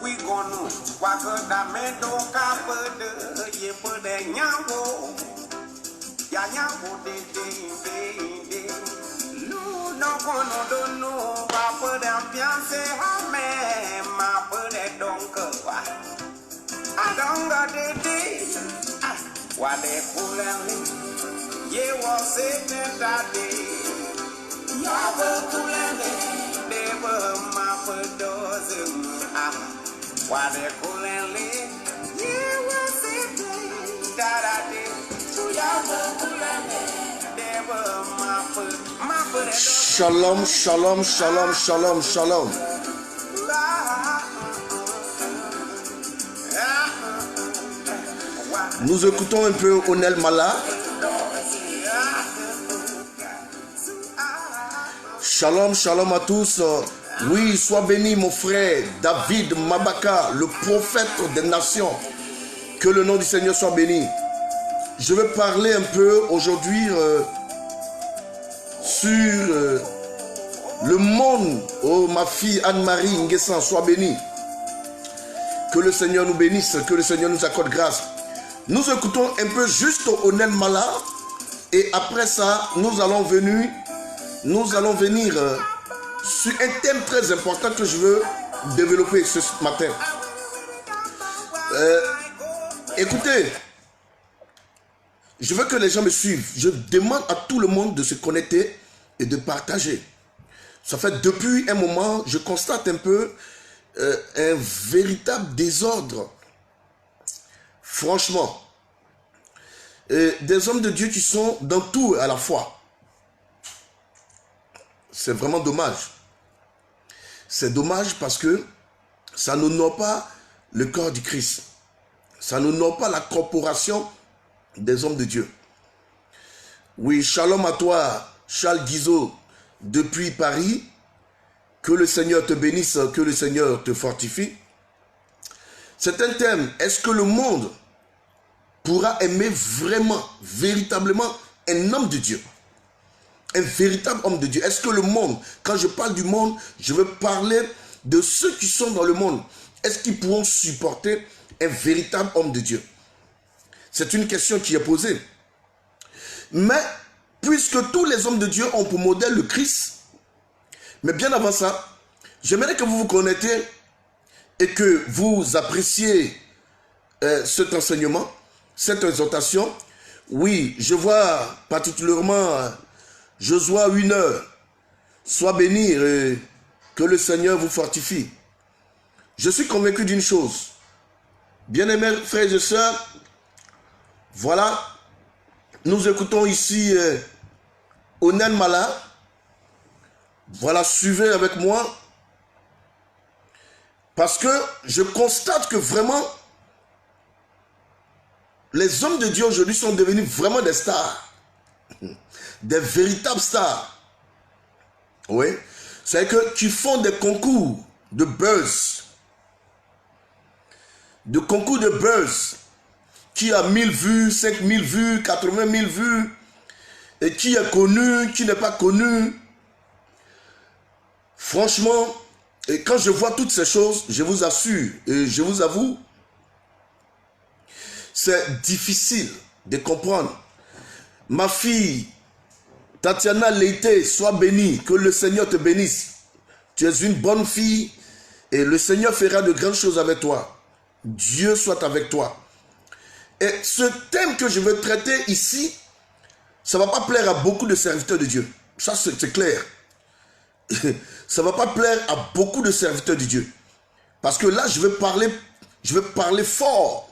We gonna walk da medo kape de ye de nyango ya nyango de lu no kono do no ba pe de ambiance ha me ma pe de donc wa adonga de wa de kulen ye wa se de da de ya ba kulen de ba ma pe do why they couldn't live? Yeah, was it that Shalom, shalom, shalom, shalom, shalom. Nous écoutons un peu Onel Mala. Shalom, shalom à tous. Oui, sois béni mon frère David Mabaka, le prophète des nations. Que le nom du Seigneur soit béni. Je vais parler un peu aujourd'hui sur le monde. Oh, ma fille Anne-Marie Nguessan, sois bénie. Que le Seigneur nous bénisse, que le Seigneur nous accorde grâce. Nous écoutons un peu juste Onel Mala. Et après ça, nous allons venir sur un thème très important que je veux développer ce matin. Écoutez, je veux que les gens me suivent. Je demande à tout le monde de se connecter et de partager. Ça fait depuis un moment, je constate un peu un véritable désordre. Franchement. Des hommes de Dieu qui sont dans tout à la fois. C'est vraiment dommage. C'est dommage parce que ça n'honore pas le corps du Christ. Ça n'honore pas la corporation des hommes de Dieu. Oui, shalom à toi, Charles Guizot, depuis Paris. Que le Seigneur te bénisse, que le Seigneur te fortifie. C'est un thème. Est-ce que le monde pourra aimer vraiment, véritablement un homme de Dieu? Un véritable homme de Dieu. Est-ce que le monde, quand je parle du monde, je veux parler de ceux qui sont dans le monde. Est-ce qu'ils pourront supporter un véritable homme de Dieu? C'est une question qui est posée. Mais, puisque tous les hommes de Dieu ont pour modèle le Christ, mais bien avant ça, j'aimerais que vous vous connectiez et que vous appréciez cet enseignement, cette exhortation. Oui, je vois particulièrement Josué Winner, sois béni et que le Seigneur vous fortifie. Je suis convaincu d'une chose. Bien-aimés frères et sœurs, voilà, nous écoutons ici Onel Mala. Voilà, suivez avec moi. Parce que je constate que vraiment, les hommes de Dieu aujourd'hui sont devenus vraiment des stars. Des véritables stars. Oui. C'est que qui font des concours de buzz. De concours de buzz. Qui a 1000 vues, 5000 vues, 80 000 vues. Et qui est connu, qui n'est pas connu. Franchement, et quand je vois toutes ces choses, je vous assure et je vous avoue, c'est difficile de comprendre. Ma fille, Tatiana Leite, sois bénie, que le Seigneur te bénisse. Tu es une bonne fille et le Seigneur fera de grandes choses avec toi. Dieu soit avec toi. Et ce thème que je veux traiter ici, ça ne va pas plaire à beaucoup de serviteurs de Dieu. Ça, c'est clair. Ça ne va pas plaire à beaucoup de serviteurs de Dieu. Parce que là, je vais parler fort.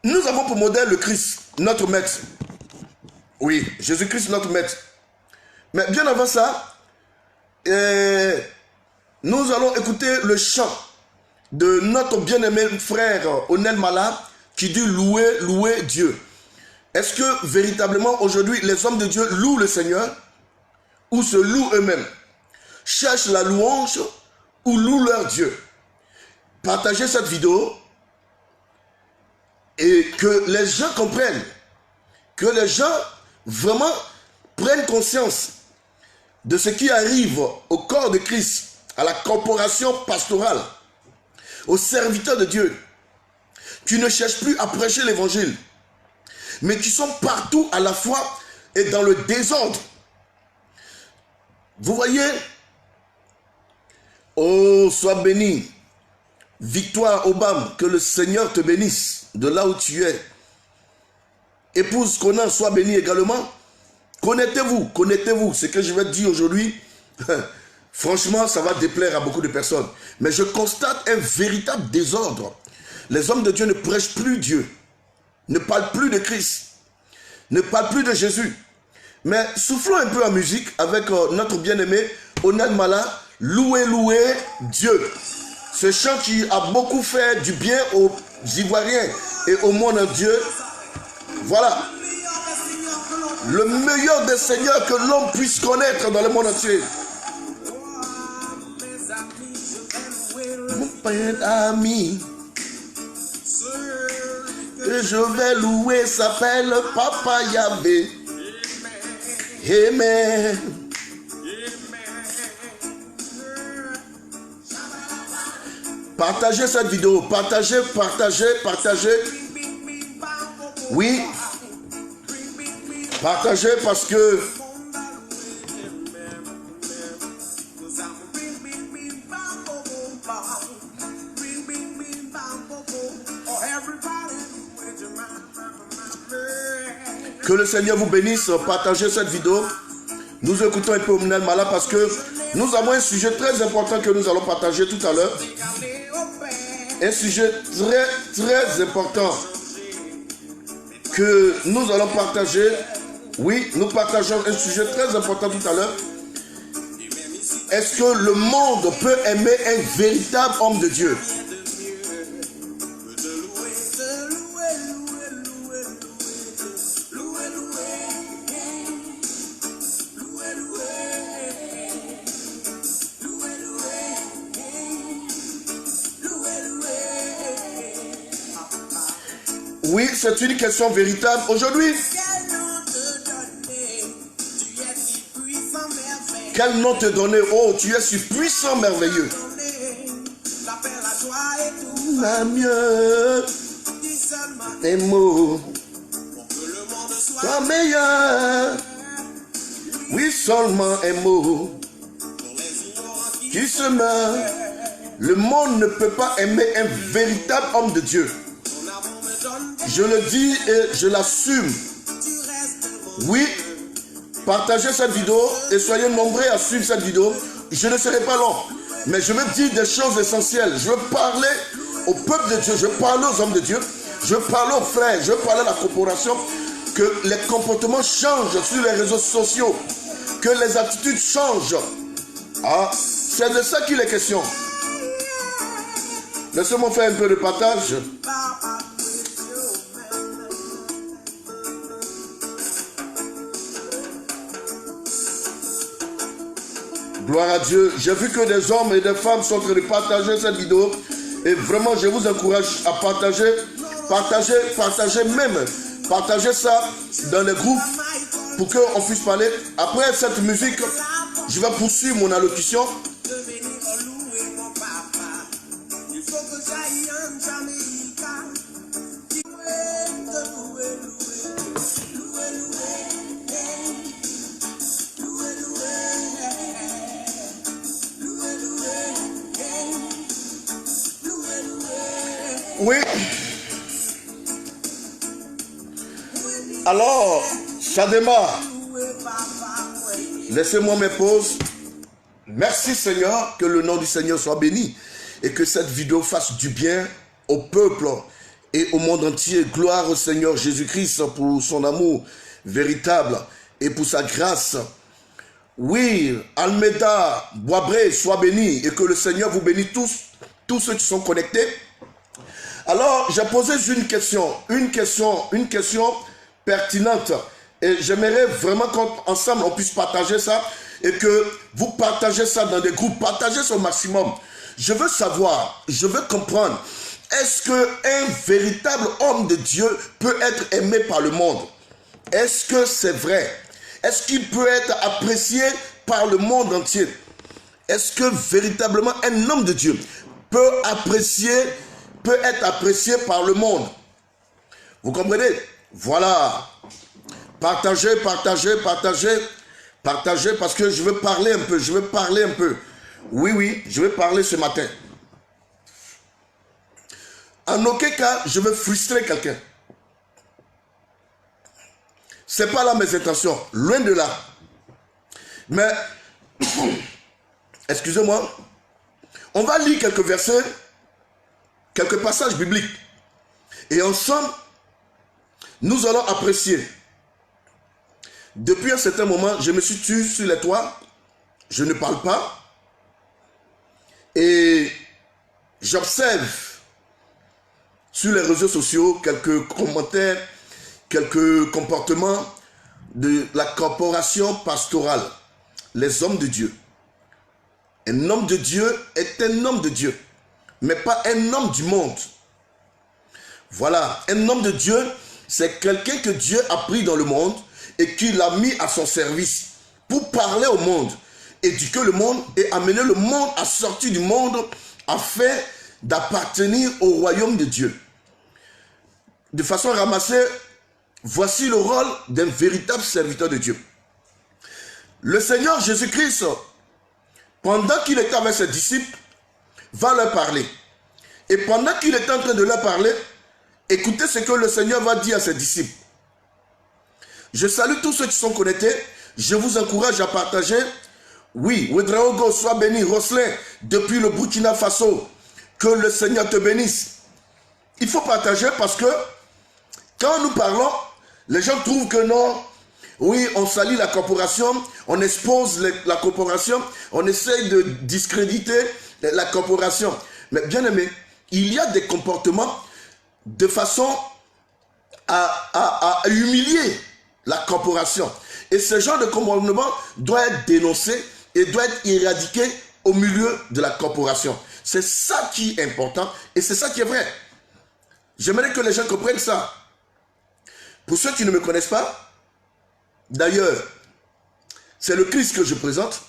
Nous avons pour modèle le Christ, notre maître. Oui, Jésus-Christ, notre maître. Mais bien avant ça, nous allons écouter le chant de notre bien-aimé frère Onel Mala qui dit louer, louer Dieu. Est-ce que véritablement aujourd'hui les hommes de Dieu louent le Seigneur ou se louent eux-mêmes? Cherchent la louange ou louent leur Dieu? Partagez cette vidéo et que les gens comprennent, que les gens vraiment prennent conscience de ce qui arrive au corps de Christ, à la corporation pastorale. aux serviteurs de Dieu, qui ne cherchent plus à prêcher l'évangile, mais qui sont partout à la fois et dans le désordre. Vous voyez, oh, sois béni. Victoire Obama, que le Seigneur te bénisse de là où tu es. Épouse Conan, sois bénie également. Connectez-vous, connectez-vous. Ce que je vais te dire aujourd'hui, franchement, ça va déplaire à beaucoup de personnes. Mais je constate un véritable désordre. Les hommes de Dieu ne prêchent plus Dieu, ne parlent plus de Christ, ne parlent plus de Jésus. Mais soufflons un peu en musique avec notre bien-aimé Onel Mala, louez, louez Dieu. Ce chant qui a beaucoup fait du bien aux Ivoiriens et au monde entier. Voilà. Le meilleur des seigneurs que l'homme puisse connaître dans le monde entier. Mon père ami, que je vais louer, s'appelle Papa Yahvé. Amen. Partagez cette vidéo, partagez, partagez, partagez. Oui, partagez parce que le Seigneur vous bénisse. Partagez cette vidéo. Nous écoutons un peu Onel Mala parce que nous avons un sujet très important que nous allons partager tout à l'heure. Un sujet très très important que nous allons partager. Oui, nous partageons un sujet très important tout à l'heure. Est-ce que le monde peut aimer un véritable homme de Dieu? Oui, c'est une question véritable. Aujourd'hui, quel nom te donner? Oh, tu es si puissant, merveilleux. La mieux, tes mots, toi meilleur. Oui, seulement un mot qui se meurt. Le monde ne peut pas aimer un véritable homme de Dieu. Je le dis et je l'assume. Oui, partagez cette vidéo et soyez nombreux à suivre cette vidéo. Je ne serai pas long, mais je veux dire des choses essentielles. Je veux parler au peuple de Dieu, je veux parler aux hommes de Dieu, je veux parler aux frères, je veux parler à la corporation, que les comportements changent sur les réseaux sociaux, que les attitudes changent. Ah, c'est de ça qu'il est question. Laissez-moi faire un peu de partage. Gloire à Dieu. J'ai vu que des hommes et des femmes sont en train de partager cette vidéo. Et vraiment, je vous encourage à partager. Partagez même. Partagez ça dans les groupes pour qu'on puisse parler. Après cette musique, je vais poursuivre mon allocution. Oui. Alors, ça démarre. Laissez-moi mes pauses. Merci Seigneur, que le nom du Seigneur soit béni et que cette vidéo fasse du bien au peuple et au monde entier. Gloire au Seigneur Jésus-Christ pour son amour véritable et pour sa grâce. Oui, Almeida, Boisbré, sois béni et que le Seigneur vous bénisse tous ceux qui sont connectés. Alors, j'ai posé une question pertinente. Et j'aimerais vraiment qu'ensemble, on puisse partager ça et que vous partagez ça dans des groupes. Partagez ça au maximum. Je veux savoir, je veux comprendre. Est-ce qu'un véritable homme de Dieu peut être aimé par le monde? Est-ce que c'est vrai? Est-ce qu'il peut être apprécié par le monde entier? Est-ce que véritablement un homme de Dieu peut être apprécié par le monde. Vous comprenez? Voilà. Partagez, partagez, partagez, partagez, parce que je veux parler un peu, Oui, je vais parler ce matin. En aucun cas, je veux frustrer quelqu'un. Ce n'est pas là mes intentions, loin de là. Mais, excusez-moi, on va lire quelques versets, quelques passages bibliques. Et ensemble, nous allons apprécier. Depuis un certain moment, je me suis tué sur les toits, je ne parle pas. Et j'observe sur les réseaux sociaux quelques commentaires, quelques comportements de la corporation pastorale, les hommes de Dieu. Un homme de Dieu est un homme de Dieu, mais pas un homme du monde. Voilà, un homme de Dieu, c'est quelqu'un que Dieu a pris dans le monde et qui l'a mis à son service pour parler au monde, éduquer le monde et amener le monde à sortir du monde afin d'appartenir au royaume de Dieu. De façon ramassée, voici le rôle d'un véritable serviteur de Dieu. Le Seigneur Jésus-Christ, pendant qu'il était avec ses disciples, va leur parler. Et pendant qu'il était en train de leur parler, écoutez ce que le Seigneur va dire à ses disciples. Je salue tous ceux qui sont connectés. Je vous encourage à partager. Oui, Ouedraogo, sois béni. Roslin, depuis le Burkina Faso, que le Seigneur te bénisse. Il faut partager parce que quand nous parlons, les gens trouvent que non. Oui, on salit la corporation, on expose la corporation, on essaye de discréditer la corporation. Mais bien aimé, il y a des comportements de façon à humilier la corporation. Et ce genre de comportement doit être dénoncé et doit être éradiqué au milieu de la corporation. C'est ça qui est important et c'est ça qui est vrai. J'aimerais que les gens comprennent ça. Pour ceux qui ne me connaissent pas, d'ailleurs, c'est le Christ que je présente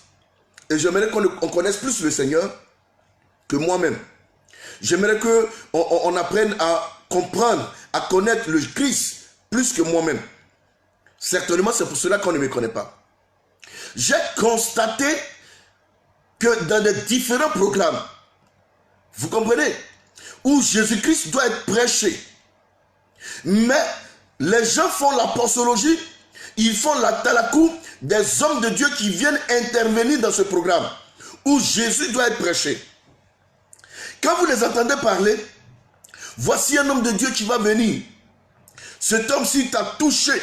et j'aimerais qu'on connaisse plus le Seigneur que moi-même. J'aimerais qu'on apprenne à comprendre, à connaître le Christ plus que moi-même. Certainement, c'est pour cela qu'on ne me connaît pas. J'ai constaté que dans les différents programmes, vous comprenez, où Jésus-Christ doit être prêché, mais les gens font l'apostologie, ils font la talakou des hommes de Dieu qui viennent intervenir dans ce programme, où Jésus doit être prêché. Quand vous les entendez parler, voici un homme de Dieu qui va venir. Cet homme, s'il t'a touché,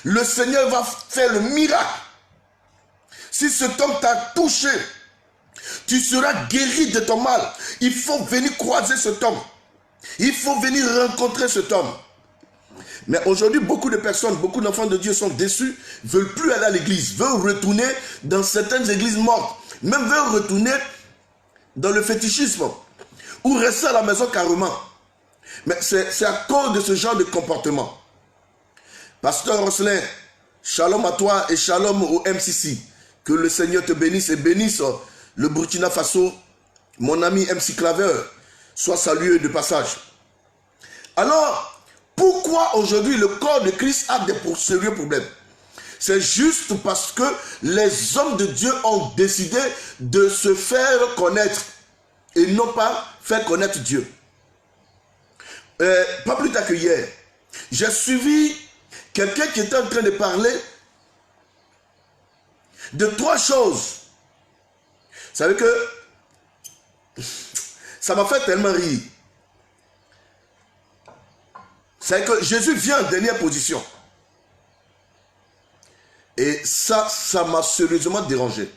le Seigneur va faire le miracle. Si cet homme t'a touché, tu seras guéri de ton mal. Il faut venir croiser cet homme. Il faut venir rencontrer cet homme. Mais aujourd'hui, beaucoup de personnes, beaucoup d'enfants de Dieu sont déçus, ne veulent plus aller à l'église, veulent retourner dans certaines églises mortes, même veulent retourner dans le fétichisme, ou rester à la maison carrément. Mais c'est à cause de ce genre de comportement. Pasteur Roslin, shalom à toi et shalom au MCC. Que le Seigneur te bénisse et bénisse le Burkina Faso. Mon ami MC Claveur, soit salué de passage. Alors, pourquoi aujourd'hui le corps de Christ a des sérieux problèmes? C'est juste parce que les hommes de Dieu ont décidé de se faire connaître et non pas faire connaître Dieu. Pas plus tard que hier, j'ai suivi quelqu'un qui était en train de parler de trois choses. Vous savez que ça m'a fait tellement rire. C'est que Jésus vient en dernière position. Et ça m'a sérieusement dérangé.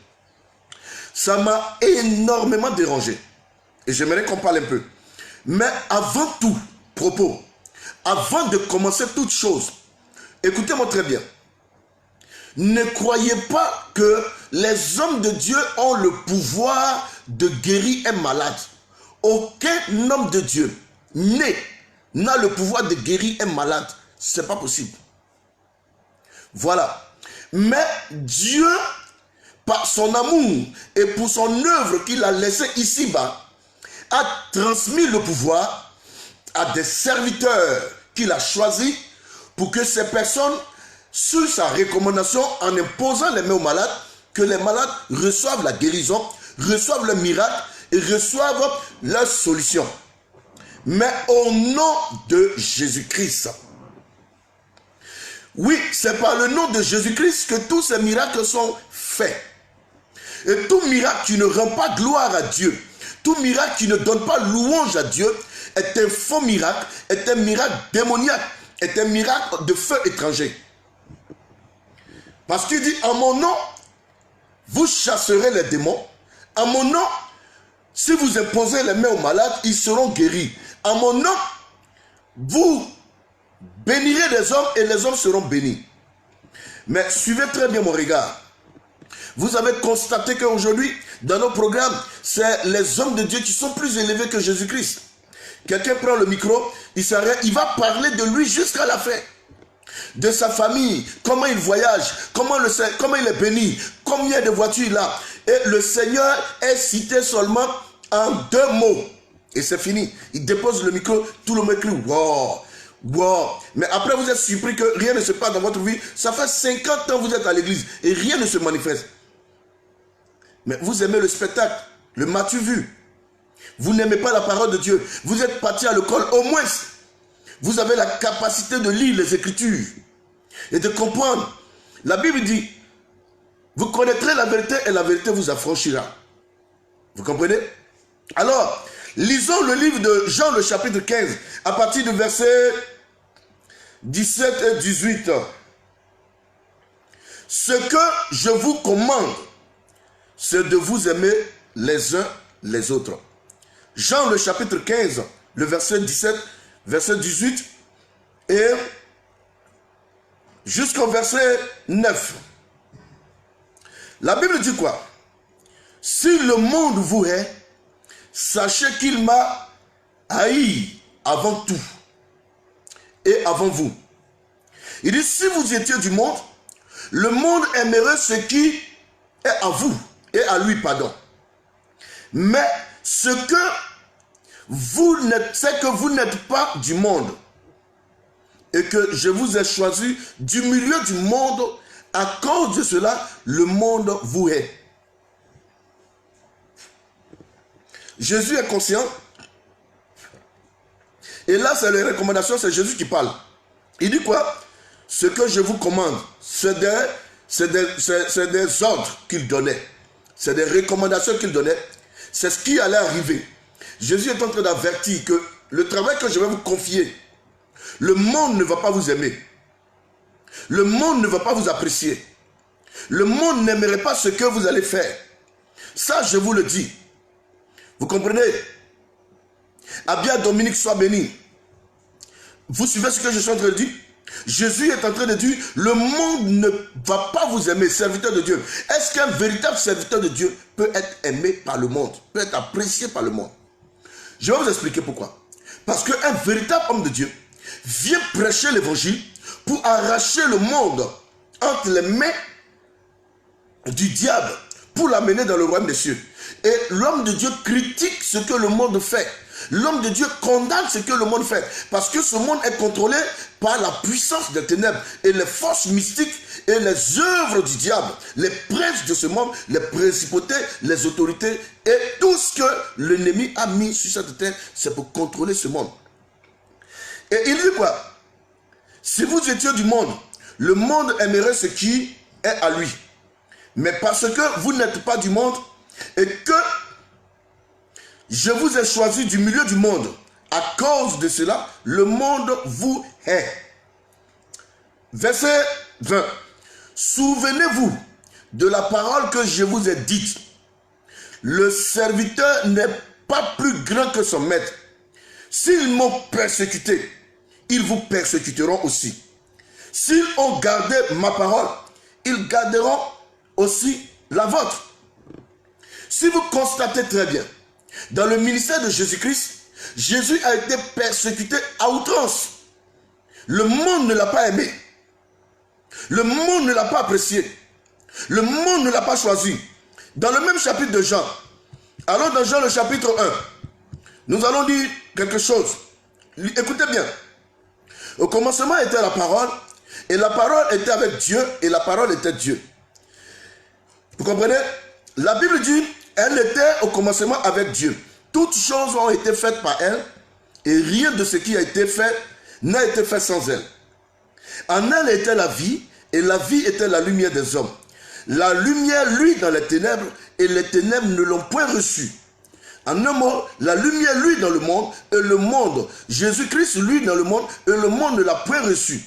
Ça m'a énormément dérangé. Et j'aimerais qu'on parle un peu. Mais avant tout, avant de commencer toute chose, écoutez-moi très bien. Ne croyez pas que les hommes de Dieu ont le pouvoir de guérir un malade. Aucun homme de Dieu né n'a le pouvoir de guérir un malade. Ce n'est pas possible. Voilà. Mais Dieu, par son amour et pour son œuvre qu'il a laissée ici-bas, a transmis le pouvoir à des serviteurs qu'il a choisis pour que ces personnes, sur sa recommandation, en imposant les mains aux malades, que les malades reçoivent la guérison, reçoivent le miracle et reçoivent leur solution. Mais au nom de Jésus-Christ. Oui, c'est par le nom de Jésus-Christ que tous ces miracles sont faits. Et tout miracle qui ne rend pas gloire à Dieu, tout miracle qui ne donne pas louange à Dieu, est un faux miracle, est un miracle démoniaque, est un miracle de feu étranger. Parce qu'il dit, en mon nom, vous chasserez les démons. En mon nom, si vous imposez les mains aux malades, ils seront guéris. En mon nom, vous bénirez les hommes et les hommes seront bénis. Mais suivez très bien mon regard. Vous avez constaté qu'aujourd'hui, dans nos programmes, c'est les hommes de Dieu qui sont plus élevés que Jésus-Christ. Quelqu'un prend le micro, il s'arrête, il va parler de lui jusqu'à la fin. De sa famille, comment il voyage, comment il est béni, combien de voitures il a. Et le Seigneur est cité seulement en 2 mots. Et c'est fini. Il dépose le micro, tout le monde crie « Wow, wow ». Mais après vous êtes surpris que rien ne se passe dans votre vie. Ça fait 50 ans que vous êtes à l'église et rien ne se manifeste. Mais vous aimez le spectacle, le m'as-tu vu? Vous n'aimez pas la parole de Dieu. Vous êtes parti à l'école, au moins. Vous avez la capacité de lire les Écritures et de comprendre. La Bible dit, vous connaîtrez la vérité et la vérité vous affranchira. Vous comprenez? Alors, lisons le livre de Jean, le chapitre 15, à partir du verset 17 et 18. Ce que je vous commande, c'est de vous aimer les uns les autres. Jean, le chapitre 15, le verset 17, verset 18 et jusqu'au verset 9. La Bible dit quoi? Si le monde vous hait, sachez qu'il m'a haï avant tout et avant vous. Il dit, si vous étiez du monde, le monde aimerait ce qui est à vous et à lui, pardon. Mais ce que vous n'êtes, c'est que vous n'êtes pas du monde et que je vous ai choisi du milieu du monde. À cause de cela, le monde vous hait. Jésus est conscient. Et là, c'est les recommandations, c'est Jésus qui parle. Il dit quoi? Ce que je vous commande, c'est des ordres qu'il donnait. C'est des recommandations qu'il donnait. C'est ce qui allait arriver. Jésus est en train d'avertir que le travail que je vais vous confier, le monde ne va pas vous aimer. Le monde ne va pas vous apprécier. Le monde n'aimerait pas ce que vous allez faire. Ça, je vous le dis. Vous comprenez? Abia Dominique, sois béni. Vous suivez ce que je suis en train de dire? Jésus est en train de dire, le monde ne va pas vous aimer, serviteur de Dieu. Est-ce qu'un véritable serviteur de Dieu peut être aimé par le monde, peut être apprécié par le monde? Je vais vous expliquer pourquoi. Parce qu'un véritable homme de Dieu vient prêcher l'évangile pour arracher le monde entre les mains du diable, pour l'amener dans le royaume des cieux. Et l'homme de Dieu critique ce que le monde fait. L'homme de Dieu condamne ce que le monde fait. Parce que ce monde est contrôlé par la puissance des ténèbres et les forces mystiques et les œuvres du diable. Les princes de ce monde, les principautés, les autorités et tout ce que l'ennemi a mis sur cette terre, c'est pour contrôler ce monde. Et il dit quoi? Si vous étiez du monde, le monde aimerait ce qui est à lui. Mais parce que vous n'êtes pas du monde et que je vous ai choisi du milieu du monde, à cause de cela, le monde vous hait. Verset 20. Souvenez-vous de la parole que je vous ai dite. Le serviteur n'est pas plus grand que son maître. S'ils m'ont persécuté, ils vous persécuteront aussi. S'ils ont gardé ma parole, ils garderont aussi la vôtre. Si vous constatez très bien, dans le ministère de Jésus-Christ, Jésus a été persécuté à outrance. Le monde ne l'a pas aimé. Le monde ne l'a pas apprécié. Le monde ne l'a pas choisi. Dans le même chapitre de Jean, allons dans Jean le chapitre 1, nous allons dire quelque chose. Écoutez bien. Au commencement était la parole, et la parole était avec Dieu, et la parole était Dieu. Vous comprenez? La Bible dit, elle était au commencement avec Dieu. Toutes choses ont été faites par elle, et rien de ce qui a été fait n'a été fait sans elle. En elle était la vie, et la vie était la lumière des hommes. La lumière luit dans les ténèbres, et les ténèbres ne l'ont point reçue. En un mot, la lumière luit dans le monde, et le monde, Jésus-Christ luit dans le monde, et le monde ne l'a point reçu.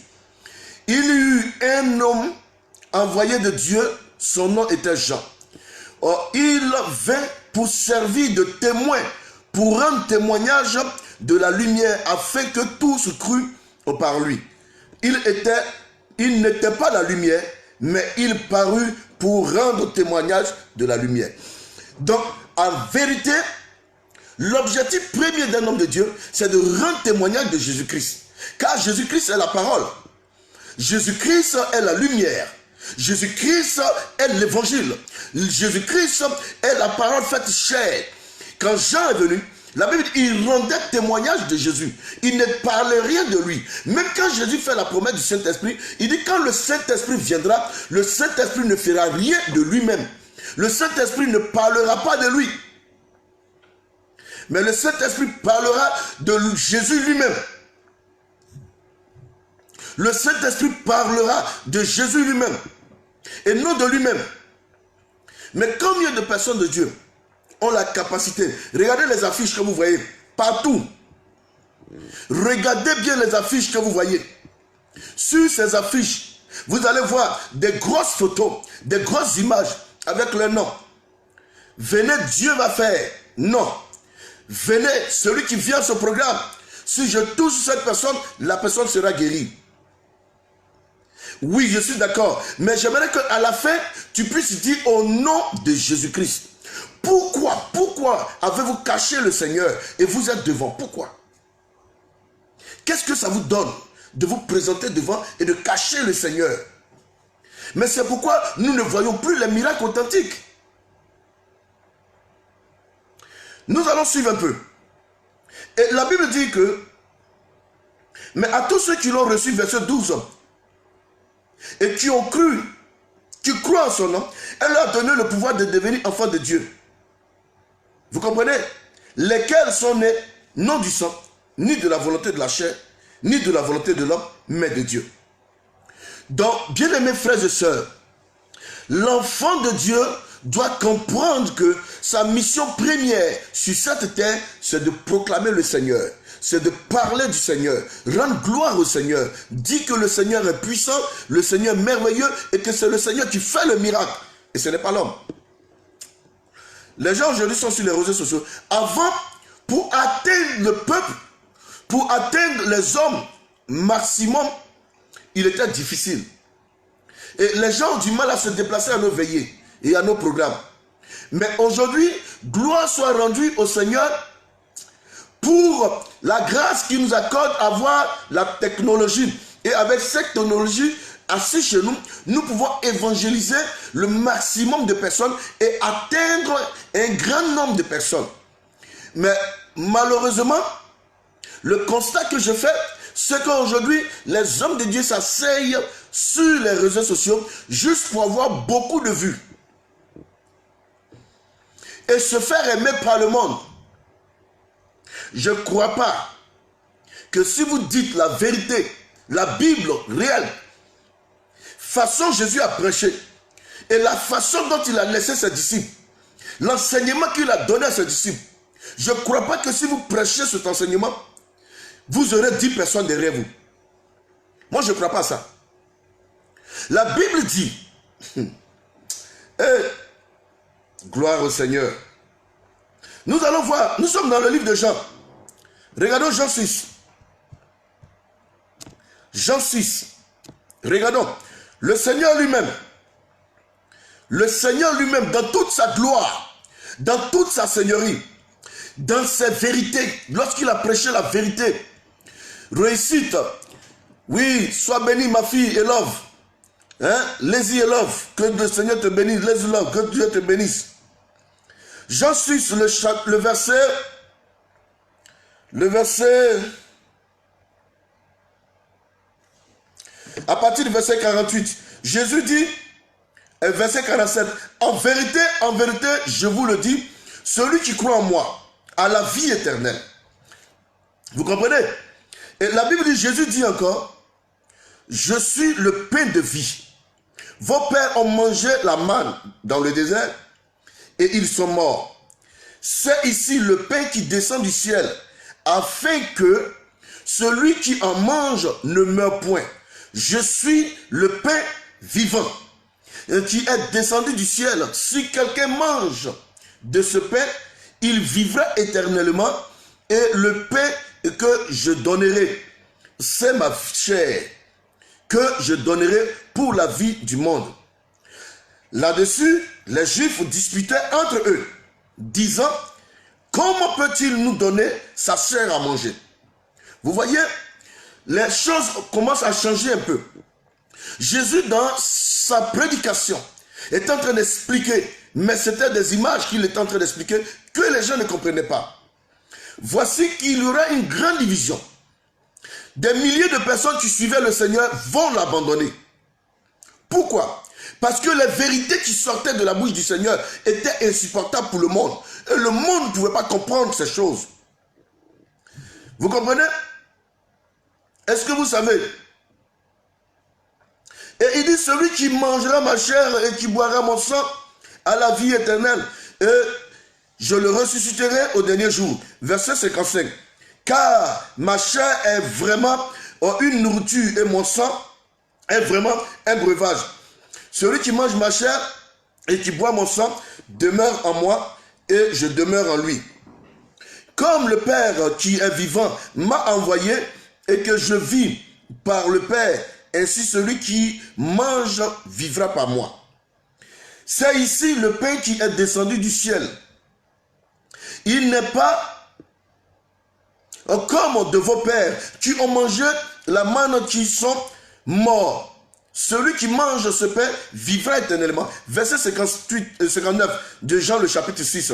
Il y eut un homme envoyé de Dieu, son nom était Jean. Or, il vint pour servir de témoin, pour rendre témoignage de la lumière, afin que tous cruent par lui. Il n'était pas la lumière, mais il parut pour rendre témoignage de la lumière. Donc, en vérité, l'objectif premier d'un homme de Dieu, c'est de rendre témoignage de Jésus-Christ. Car Jésus-Christ est la parole. Jésus-Christ est la lumière. Jésus-Christ est l'évangile. Jésus-Christ est la parole faite chair. Quand Jean est venu, la Bible dit, il rendait témoignage de Jésus. Il ne parlait rien de lui. Même quand Jésus fait la promesse du Saint-Esprit, il dit quand le Saint-Esprit viendra, le Saint-Esprit ne fera rien de lui-même. Le Saint-Esprit ne parlera pas de lui. Mais le Saint-Esprit parlera de Jésus lui-même. Le Saint-Esprit parlera de Jésus lui-même. Et non de lui-même. Mais combien de personnes de Dieu ont la capacité? Regardez les affiches que vous voyez partout. Regardez bien les affiches que vous voyez. Sur ces affiches, vous allez voir des grosses photos, des grosses images avec le nom. Venez, Dieu va faire. Non. Venez, celui qui vient à ce programme. Si je touche cette personne, la personne sera guérie. Oui, je suis d'accord. Mais j'aimerais qu'à la fin, tu puisses dire au nom de Jésus-Christ. Pourquoi avez-vous caché le Seigneur et vous êtes devant? Pourquoi? Qu'est-ce que ça vous donne de vous présenter devant et de cacher le Seigneur? Mais c'est pourquoi nous ne voyons plus les miracles authentiques. Nous allons suivre un peu. Et la Bible dit que, mais à tous ceux qui l'ont reçu, verset 12, et qui ont cru, qui croient en son nom, elle leur a donné le pouvoir de devenir enfants de Dieu. Vous comprenez? Lesquels sont nés non du sang, ni de la volonté de la chair, ni de la volonté de l'homme, mais de Dieu. Donc, bien-aimés frères et sœurs, l'enfant de Dieu doit comprendre que sa mission première sur cette terre, c'est de proclamer le Seigneur. C'est de parler du Seigneur, rendre gloire au Seigneur, dire que le Seigneur est puissant, le Seigneur est merveilleux et que c'est le Seigneur qui fait le miracle. Et ce n'est pas l'homme. Les gens aujourd'hui sont sur les réseaux sociaux. Avant, pour atteindre le peuple, pour atteindre les hommes maximum, il était difficile. Et les gens ont du mal à se déplacer à nos veillées et à nos programmes. Mais aujourd'hui, gloire soit rendue au Seigneur pour la grâce qu'il nous accorde à voir la technologie. Et avec cette technologie, assis chez nous, nous pouvons évangéliser le maximum de personnes et atteindre un grand nombre de personnes. Mais malheureusement, le constat que je fais, c'est qu'aujourd'hui, les hommes de Dieu s'asseyent sur les réseaux sociaux juste pour avoir beaucoup de vues. Et se faire aimer par le monde. Je ne crois pas que si vous dites la vérité, la Bible réelle, façon Jésus a prêché, et la façon dont il a laissé ses disciples, l'enseignement qu'il a donné à ses disciples, je ne crois pas que si vous prêchez cet enseignement, vous aurez 10 personnes derrière vous. Moi, je ne crois pas à ça. La Bible dit, gloire au Seigneur. Nous allons voir, nous sommes dans le livre de Jean. Regardons Jean 6. Jean 6. Regardons. Le Seigneur lui-même, dans toute sa gloire, dans toute sa seigneurie, dans ses vérités, lorsqu'il a prêché la vérité, réussite, oui, sois béni ma fille et love, hein? Lazy et love, que le Seigneur te bénisse, lazy love, que Dieu te bénisse. Jean 6, le verset Le verset... À partir du verset 48, Jésus dit, verset 47, en vérité, je vous le dis, celui qui croit en moi a la vie éternelle. Vous comprenez? Et la Bible dit, Jésus dit encore, je suis le pain de vie. Vos pères ont mangé la manne dans le désert et ils sont morts. C'est ici le pain qui descend du ciel, afin que celui qui en mange ne meure point. Je suis le pain vivant qui est descendu du ciel. Si quelqu'un mange de ce pain, il vivra éternellement. Et le pain que je donnerai, c'est ma chair que je donnerai pour la vie du monde. Là-dessus, les Juifs disputaient entre eux, disant, comment peut-il nous donner sa chair à manger? Vous voyez, les choses commencent à changer un peu. Jésus, dans sa prédication, est en train d'expliquer, mais c'était des images qu'il est en train d'expliquer que les gens ne comprenaient pas. Voici qu'il y aura une grande division. Des milliers de personnes qui suivaient le Seigneur vont l'abandonner. Pourquoi? Parce que les vérités qui sortaient de la bouche du Seigneur étaient insupportables pour le monde. Et le monde ne pouvait pas comprendre ces choses. Vous comprenez? Est-ce que vous savez? Et il dit, celui qui mangera ma chair et qui boira mon sang a la vie éternelle. Et je le ressusciterai au dernier jour. Verset 55. Car ma chair est vraiment une nourriture et mon sang est vraiment un breuvage. Celui qui mange ma chair et qui boit mon sang demeure en moi et je demeure en lui. Comme le Père qui est vivant m'a envoyé et que je vis par le Père, ainsi celui qui mange vivra par moi. C'est ici le pain qui est descendu du ciel. Il n'est pas comme de vos pères qui ont mangé la manne, qui sont morts. Celui qui mange ce pain vivra éternellement. Verset 59 de Jean le chapitre 6.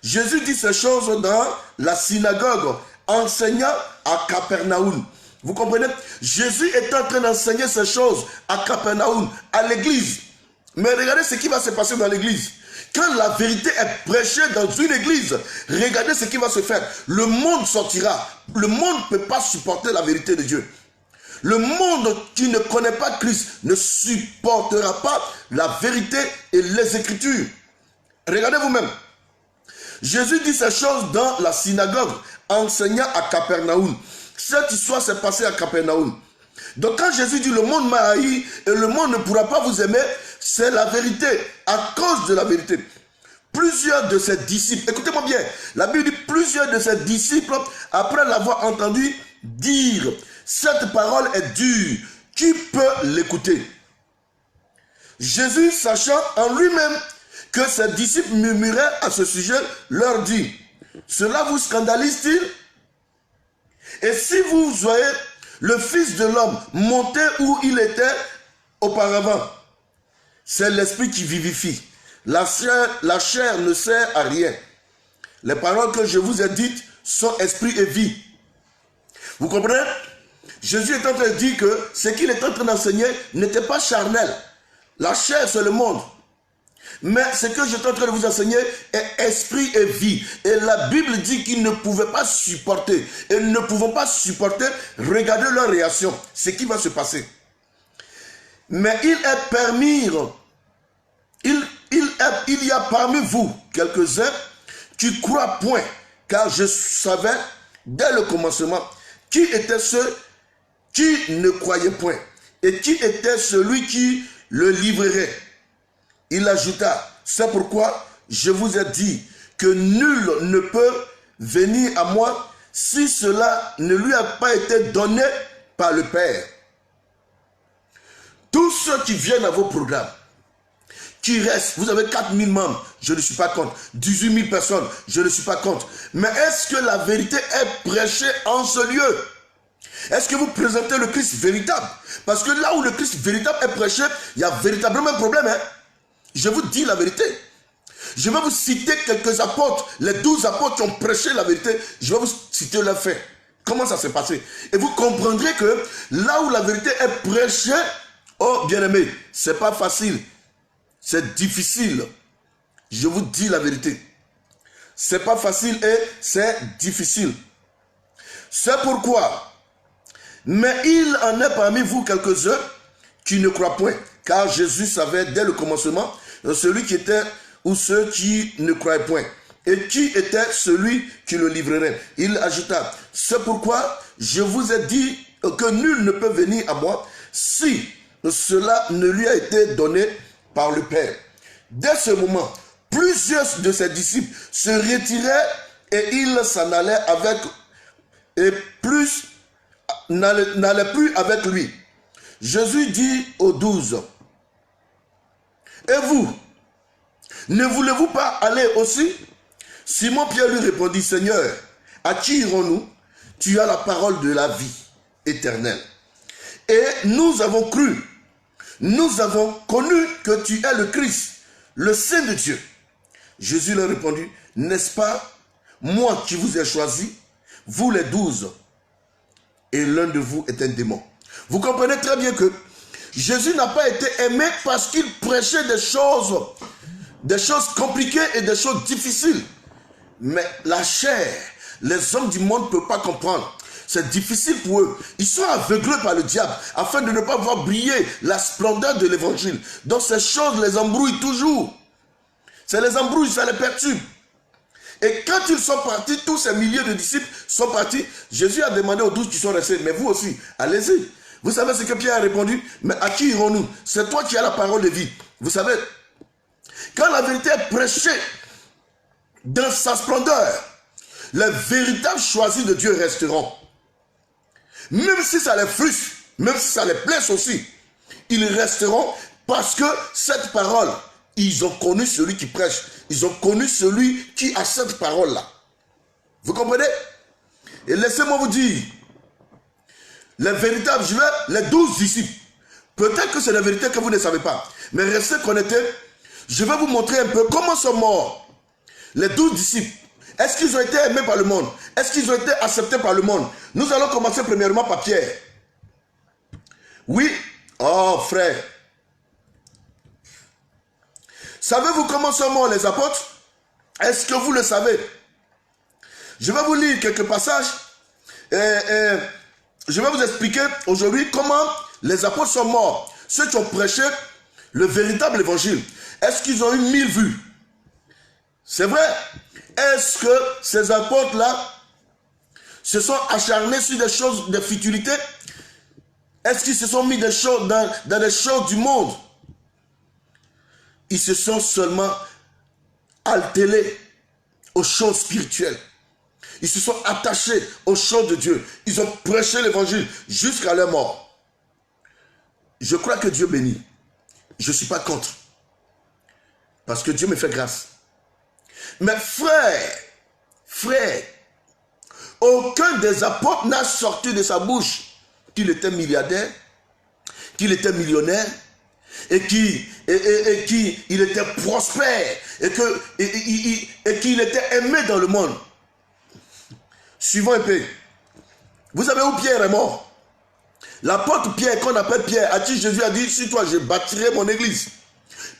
Jésus dit ces choses dans la synagogue, enseignant à Capernaum. Vous comprenez? Jésus est en train d'enseigner ces choses à Capernaum, à l'église. Mais regardez ce qui va se passer dans l'église. Quand la vérité est prêchée dans une église, regardez ce qui va se faire. Le monde sortira. Le monde ne peut pas supporter la vérité de Dieu. Le monde qui ne connaît pas Christ ne supportera pas la vérité et les Écritures. Regardez vous-même. Jésus dit ces choses dans la synagogue, enseignant à Capernaum. Cette histoire s'est passée à Capernaum. Donc quand Jésus dit le monde m'a haï et le monde ne pourra pas vous aimer, c'est la vérité, à cause de la vérité. Plusieurs de ses disciples, écoutez-moi bien, la Bible dit plusieurs de ses disciples, après l'avoir entendu dire, cette parole est dure, qui peut l'écouter? Jésus, sachant en lui-même que ses disciples murmuraient à ce sujet, leur dit, cela vous scandalise-t-il? Et si vous voyez le Fils de l'homme monter où il était auparavant, c'est l'esprit qui vivifie. La chair ne sert à rien. Les paroles que je vous ai dites sont esprit et vie. Vous comprenez? Jésus est en train de dire que ce qu'il est en train d'enseigner n'était pas charnel. La chair, c'est le monde. Mais ce que je suis en train de vous enseigner est esprit et vie. Et la Bible dit qu'ils ne pouvaient pas supporter. Et ne pouvant pas supporter, regardez leur réaction. Ce qui va se passer. Mais il est permis, il y a parmi vous quelques-uns qui croient point. Car je savais dès le commencement qui étaient ceux qui ne croyaient point. Et qui était celui qui le livrerait. Il ajouta, c'est pourquoi je vous ai dit que nul ne peut venir à moi si cela ne lui a pas été donné par le Père. Tous ceux qui viennent à vos programmes, qui restent, vous avez 4000 membres, je ne suis pas contre. 18 000 personnes, je ne suis pas contre. Mais est-ce que la vérité est prêchée en ce lieu? Est-ce que vous présentez le Christ véritable? Parce que là où le Christ véritable est prêché, il y a véritablement un problème. Je vous dis la vérité. Je vais vous citer quelques apôtres, les 12 apôtres qui ont prêché la vérité. Je vais vous citer leurs faits. Comment ça s'est passé? Et vous comprendrez que là où la vérité est prêchée, oh bien-aimé, c'est pas facile. C'est difficile. Je vous dis la vérité. C'est pas facile et c'est difficile. C'est pourquoi, mais il en est parmi vous quelques-uns qui ne croient point. Car Jésus savait dès le commencement celui qui était ou ceux qui ne croyaient point. Et qui était celui qui le livrerait. Il ajouta, c'est pourquoi je vous ai dit que nul ne peut venir à moi si cela ne lui a été donné par le Père. Dès ce moment, plusieurs de ses disciples se retiraient et ils s'en allaient avec, et plus n'allaient plus avec lui. Jésus dit aux 12, et vous, ne voulez-vous pas aller aussi? Simon-Pierre lui répondit, Seigneur, à qui irons-nous? Tu as la parole de la vie éternelle. Et nous avons cru, nous avons connu que tu es le Christ, le Saint de Dieu. Jésus leur répondit, n'est-ce pas moi qui vous ai choisi, vous les 12, et l'un de vous est un démon. Vous comprenez très bien que Jésus n'a pas été aimé parce qu'il prêchait des choses compliquées et des choses difficiles. Mais la chair, les hommes du monde ne peuvent pas comprendre. C'est difficile pour eux. Ils sont aveuglés par le diable afin de ne pas voir briller la splendeur de l'évangile. Donc ces choses les embrouillent toujours. Ça les embrouille, ça les perturbe. Et quand ils sont partis, tous ces milliers de disciples sont partis. Jésus a demandé aux 12 qui sont restés, mais vous aussi, allez-y. Vous savez ce que Pierre a répondu? Mais à qui irons-nous? C'est toi qui as la parole de vie. Vous savez, quand la vérité est prêchée dans sa splendeur, les véritables choisis de Dieu resteront. Même si ça les frustre, même si ça les blesse aussi, ils resteront parce que cette parole, ils ont connu celui qui prêche. Ils ont connu celui qui a cette parole-là. Vous comprenez? Et laissez-moi vous dire, les véritables, les 12 disciples, peut-être que c'est la vérité que vous ne savez pas, mais restez connectés. Je vais vous montrer un peu comment sont morts les 12 disciples. Est-ce qu'ils ont été aimés par le monde? Est-ce qu'ils ont été acceptés par le monde? Nous allons commencer premièrement par Pierre. Oui, oh frère. Savez-vous comment sont morts les apôtres? Est-ce que vous le savez? Je vais vous lire quelques passages. Je vais vous expliquer aujourd'hui comment les apôtres sont morts. Ceux qui ont prêché le véritable évangile. Est-ce qu'ils ont eu 1000 vues? C'est vrai. Est-ce que ces apôtres-là se sont acharnés sur des choses de futilité? Est-ce qu'ils se sont mis des choses dans des choses du monde? Ils se sont seulement altérés aux choses spirituelles. Ils se sont attachés aux choses de Dieu. Ils ont prêché l'évangile jusqu'à leur mort. Je crois que Dieu bénit. Je ne suis pas contre. Parce que Dieu me fait grâce. Mais frère, aucun des apôtres n'a sorti de sa bouche qu'il était milliardaire, qu'il était millionnaire, et qu'il était prospère, et qu'il était aimé dans le monde. Suivons un peu. Vous savez où Pierre est mort? L'apôtre Pierre, qu'on appelle Pierre, à qui Jésus a dit, sur toi je bâtirai mon église.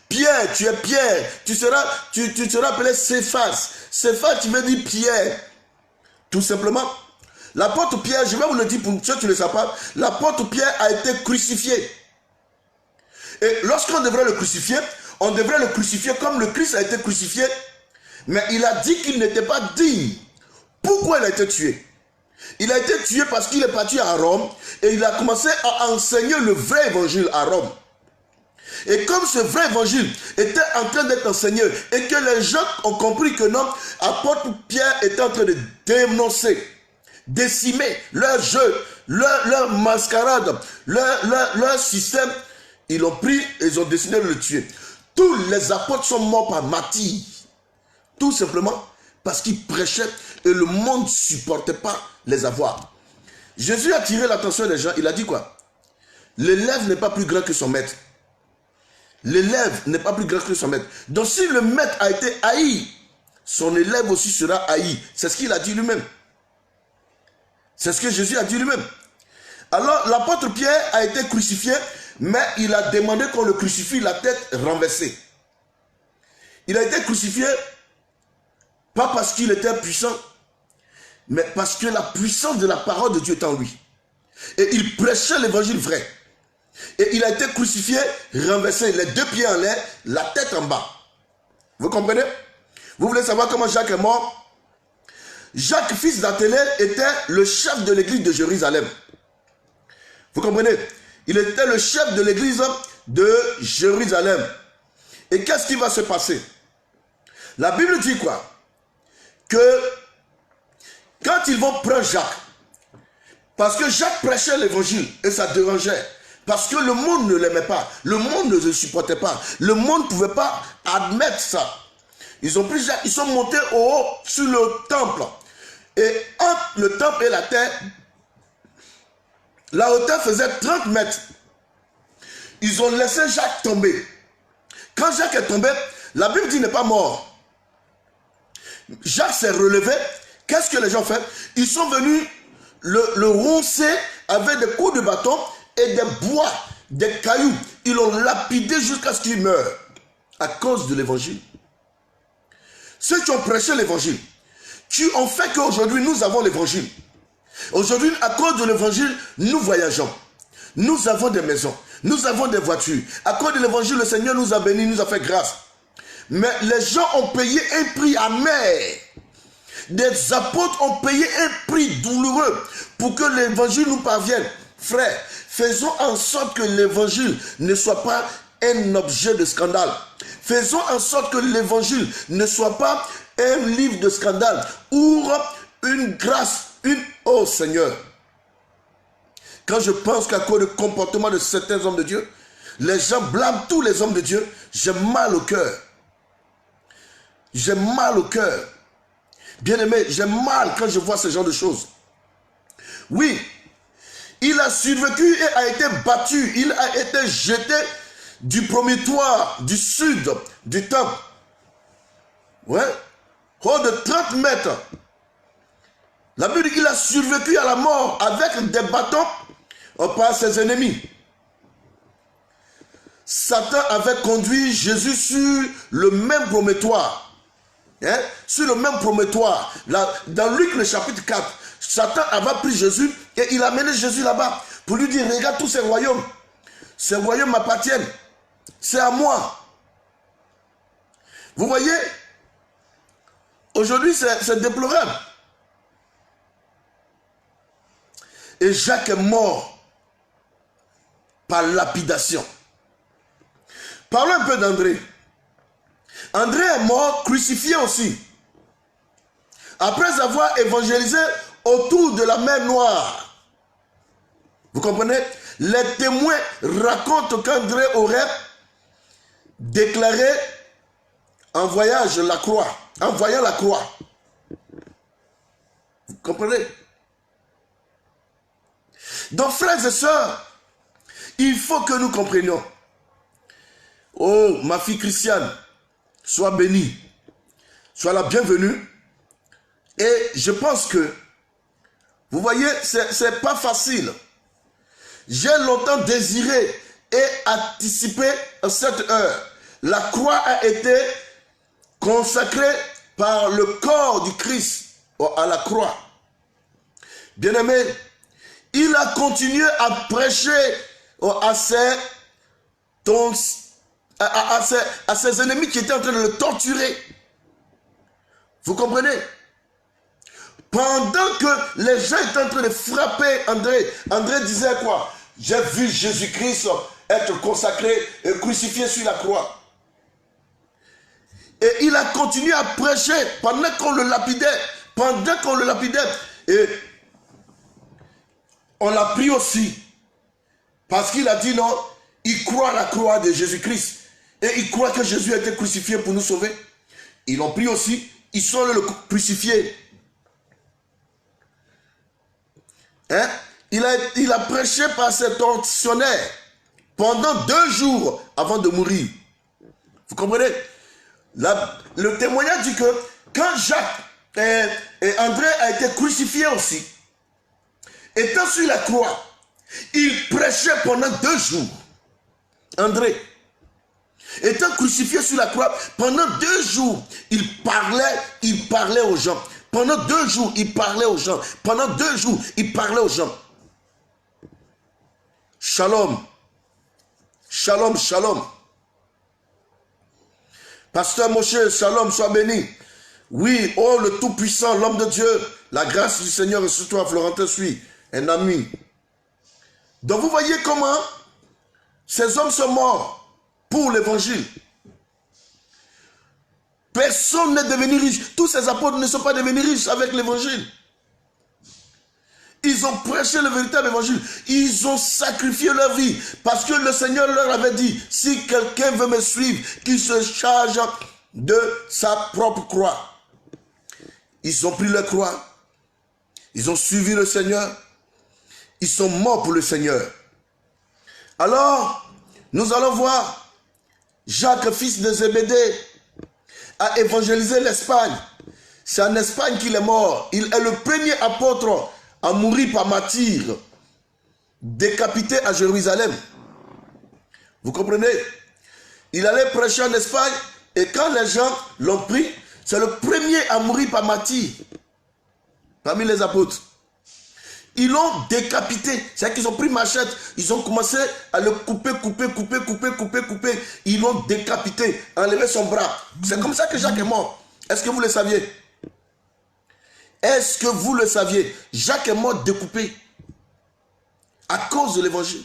Pierre, tu es Pierre, tu seras appelé Céphas. Céphas, tu veux dire Pierre. Tout simplement. L'apôtre Pierre, je vais vous le dire pour ceux qui ne le savent pas, l'apôtre Pierre a été crucifié. Et lorsqu'on devrait le crucifier, on devrait le crucifier comme le Christ a été crucifié. Mais il a dit qu'il n'était pas digne. Pourquoi il a été tué? Il a été tué parce qu'il est parti à Rome et il a commencé à enseigner le vrai évangile à Rome. Et comme ce vrai évangile était en train d'être enseigné et que les gens ont compris que non, apôtre Pierre était en train de dénoncer, décimer leur jeu, leur mascarade, leur système, ils l'ont pris et ils ont décidé de le tuer. Tous les apôtres sont morts par martyre. Tout simplement parce qu'ils prêchaient et le monde ne supportait pas les avoir. Jésus a tiré l'attention des gens, il a dit quoi? L'élève n'est pas plus grand que son maître. l'élève n'est pas plus grand que son maître. Donc si le maître a été haï, son élève aussi sera haï. C'est ce qu'il a dit lui-même. C'est ce que Jésus a dit lui-même. Alors l'apôtre Pierre a été crucifié, mais il a demandé qu'on le crucifie la tête renversée. Il a été crucifié pas parce qu'il était puissant, mais parce que la puissance de la parole de Dieu est en lui. Et il prêchait l'évangile vrai. Et il a été crucifié, renversé, les deux pieds en l'air, la tête en bas. Vous comprenez? Vous voulez savoir comment Jacques est mort? Jacques, fils d'Athénée, était le chef de l'église de Jérusalem. Vous comprenez? Il était le chef de l'église de Jérusalem. Et qu'est-ce qui va se passer? La Bible dit quoi? Que quand ils vont prendre Jacques, parce que Jacques prêchait l'évangile et ça dérangeait, parce que le monde ne l'aimait pas, le monde ne le supportait pas, le monde ne pouvait pas admettre ça. Ils ont pris Jacques, ils sont montés au haut sur le temple. Et entre le temple et la terre, la hauteur faisait 30 mètres. Ils ont laissé Jacques tomber. Quand Jacques est tombé, la Bible dit qu'il n'est pas mort. Jacques s'est relevé. Qu'est-ce que les gens ont fait? Ils sont venus le roncer avec des coups de bâton et des bois, des cailloux. Ils l'ont lapidé jusqu'à ce qu'il meure à cause de l'évangile. Ceux qui ont prêché l'évangile, qui ont fait qu'aujourd'hui nous avons l'évangile. Aujourd'hui, à cause de l'évangile, nous voyageons. Nous avons des maisons, nous avons des voitures. À cause de l'évangile, le Seigneur nous a bénis, nous a fait grâce. Mais les gens ont payé un prix amer. Des apôtres ont payé un prix douloureux pour que l'évangile nous parvienne. Frères, faisons en sorte que l'évangile ne soit pas un objet de scandale. Faisons en sorte que l'évangile ne soit pas un livre de scandale ou une grâce, oh Seigneur. Quand je pense qu'à cause du comportement de certains hommes de Dieu, les gens blâment tous les hommes de Dieu, j'ai mal au cœur. J'ai mal au cœur. Bien-aimé, j'ai mal quand je vois ce genre de choses. Oui, il a survécu et a été battu. Il a été jeté du promontoire du sud du temple. Ouais. Haut de 30 mètres. La Bible dit qu'il a survécu à la mort avec des bâtons par ses ennemis. Satan avait conduit Jésus sur le même promontoire. Hein? Sur le même promontoire. Dans Luc le chapitre 4, Satan avait pris Jésus et il a mené Jésus là-bas pour lui dire, regarde tous ces royaumes. Ces royaumes m'appartiennent. C'est à moi. Vous voyez, aujourd'hui c'est déplorable. Et Jacques est mort par lapidation. Parlons un peu d'André. André est mort, crucifié aussi. Après avoir évangélisé autour de la mer Noire. Vous comprenez? Les témoins racontent qu'André aurait déclaré en voyant la croix. Vous comprenez? Donc frères et sœurs, il faut que nous comprenions. Oh, ma fille Christiane, sois bénie, sois la bienvenue. Et je pense que, vous voyez, c'est pas facile. J'ai longtemps désiré et anticipé cette heure. La croix a été consacrée par le corps du Christ à la croix. Bien-aimé, il a continué à prêcher à ses ennemis qui étaient en train de le torturer. Vous comprenez? Pendant que les gens étaient en train de frapper André, André disait quoi? J'ai vu Jésus-Christ être consacré et crucifié sur la croix. Et il a continué à prêcher pendant qu'on le lapidait. Et on l'a pris aussi. Parce qu'il a dit non, il croit à la croix de Jésus-Christ. Et il croit que Jésus a été crucifié pour nous sauver. Ils l'ont pris aussi. Ils sont allés le crucifier. Hein? Il a prêché par ses tortionnaires pendant 2 jours avant de mourir. Vous comprenez? Le témoignage dit que quand Jacques et André a été crucifiés aussi, étant sur la croix, il prêchait pendant 2 jours. André, étant crucifié sur la croix, pendant 2 jours, il parlait aux gens. Pendant 2 jours, il parlait aux gens. Pendant 2 jours, il parlait aux gens. Shalom. Shalom, shalom. Pasteur Moshe, shalom, sois béni. Oui, oh le Tout-Puissant, l'homme de Dieu, la grâce du Seigneur est sur toi, Florentin Suit, un ami. Donc vous voyez comment ces hommes sont morts pour l'évangile. Personne n'est devenu riche. Tous ces apôtres ne sont pas devenus riches avec l'évangile. Ils ont prêché le véritable évangile. Ils ont sacrifié leur vie. Parce que le Seigneur leur avait dit, si quelqu'un veut me suivre, qu'il se charge de sa propre croix. Ils ont pris leur croix. Ils ont suivi le Seigneur. Ils sont morts pour le Seigneur. Alors, nous allons voir Jacques, fils de Zébédée, a évangélisé l'Espagne. C'est en Espagne qu'il est mort. Il est le premier apôtre à mourir par martyr, décapité à Jérusalem. Vous comprenez? Il allait prêcher en Espagne et quand les gens l'ont pris, c'est le premier à mourir par martyr parmi les apôtres. Ils l'ont décapité. C'est-à-dire qu'ils ont pris machette, ils ont commencé à le couper. Ils l'ont décapité, enlevé son bras. C'est comme ça que Jacques est mort. Est-ce que vous le saviez? Est-ce que vous le saviez? Jacques est mort découpé à cause de l'évangile.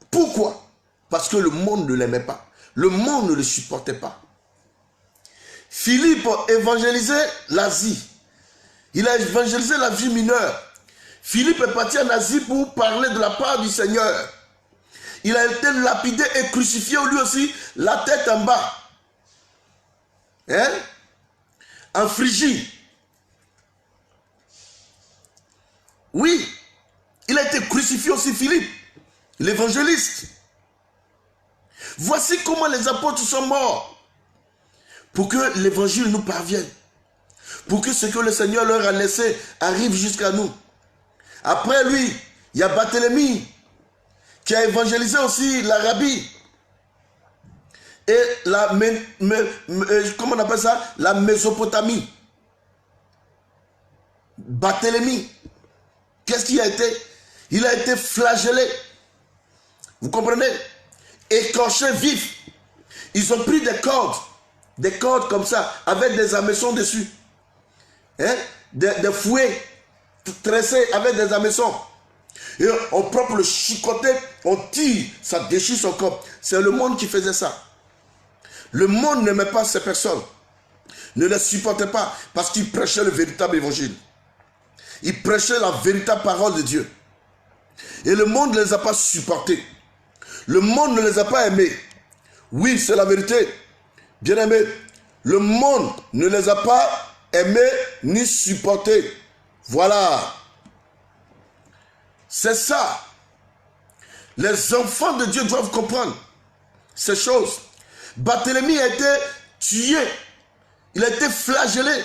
Pourquoi? Parce que le monde ne l'aimait pas. Le monde ne le supportait pas. Philippe évangélisait l'Asie. Il a évangélisé l'Asie mineure. Philippe est parti en Asie pour parler de la part du Seigneur. Il a été lapidé et crucifié lui aussi, la tête en bas. Hein? En Phrygie. Oui, il a été crucifié aussi, Philippe, l'évangéliste. Voici comment les apôtres sont morts. Pour que l'évangile nous parvienne. Pour que ce que le Seigneur leur a laissé arrive jusqu'à nous. Après lui, il y a Barthélemy qui a évangélisé aussi l'Arabie. Et comment on appelle ça? La Mésopotamie. Barthélemy. Qu'est-ce qu'il a été? Il a été flagellé. Vous comprenez? Écorché vif. Ils ont pris des cordes comme ça, avec des hameçons dessus. Hein? Des fouets tressés avec des hameçons. Et on prend le chicoter, on tire, ça déchire son corps. C'est le monde qui faisait ça. Le monde n'aimait pas ces personnes. Ne les supportait pas parce qu'ils prêchaient le véritable évangile. Ils prêchaient la véritable parole de Dieu. Et le monde ne les a pas supportés. Le monde ne les a pas aimés. Oui, c'est la vérité. Bien aimés, le monde ne les a pas aimés ni supportés. Voilà. C'est ça. Les enfants de Dieu doivent comprendre ces choses. Barthélemy a été tué. Il a été flagellé.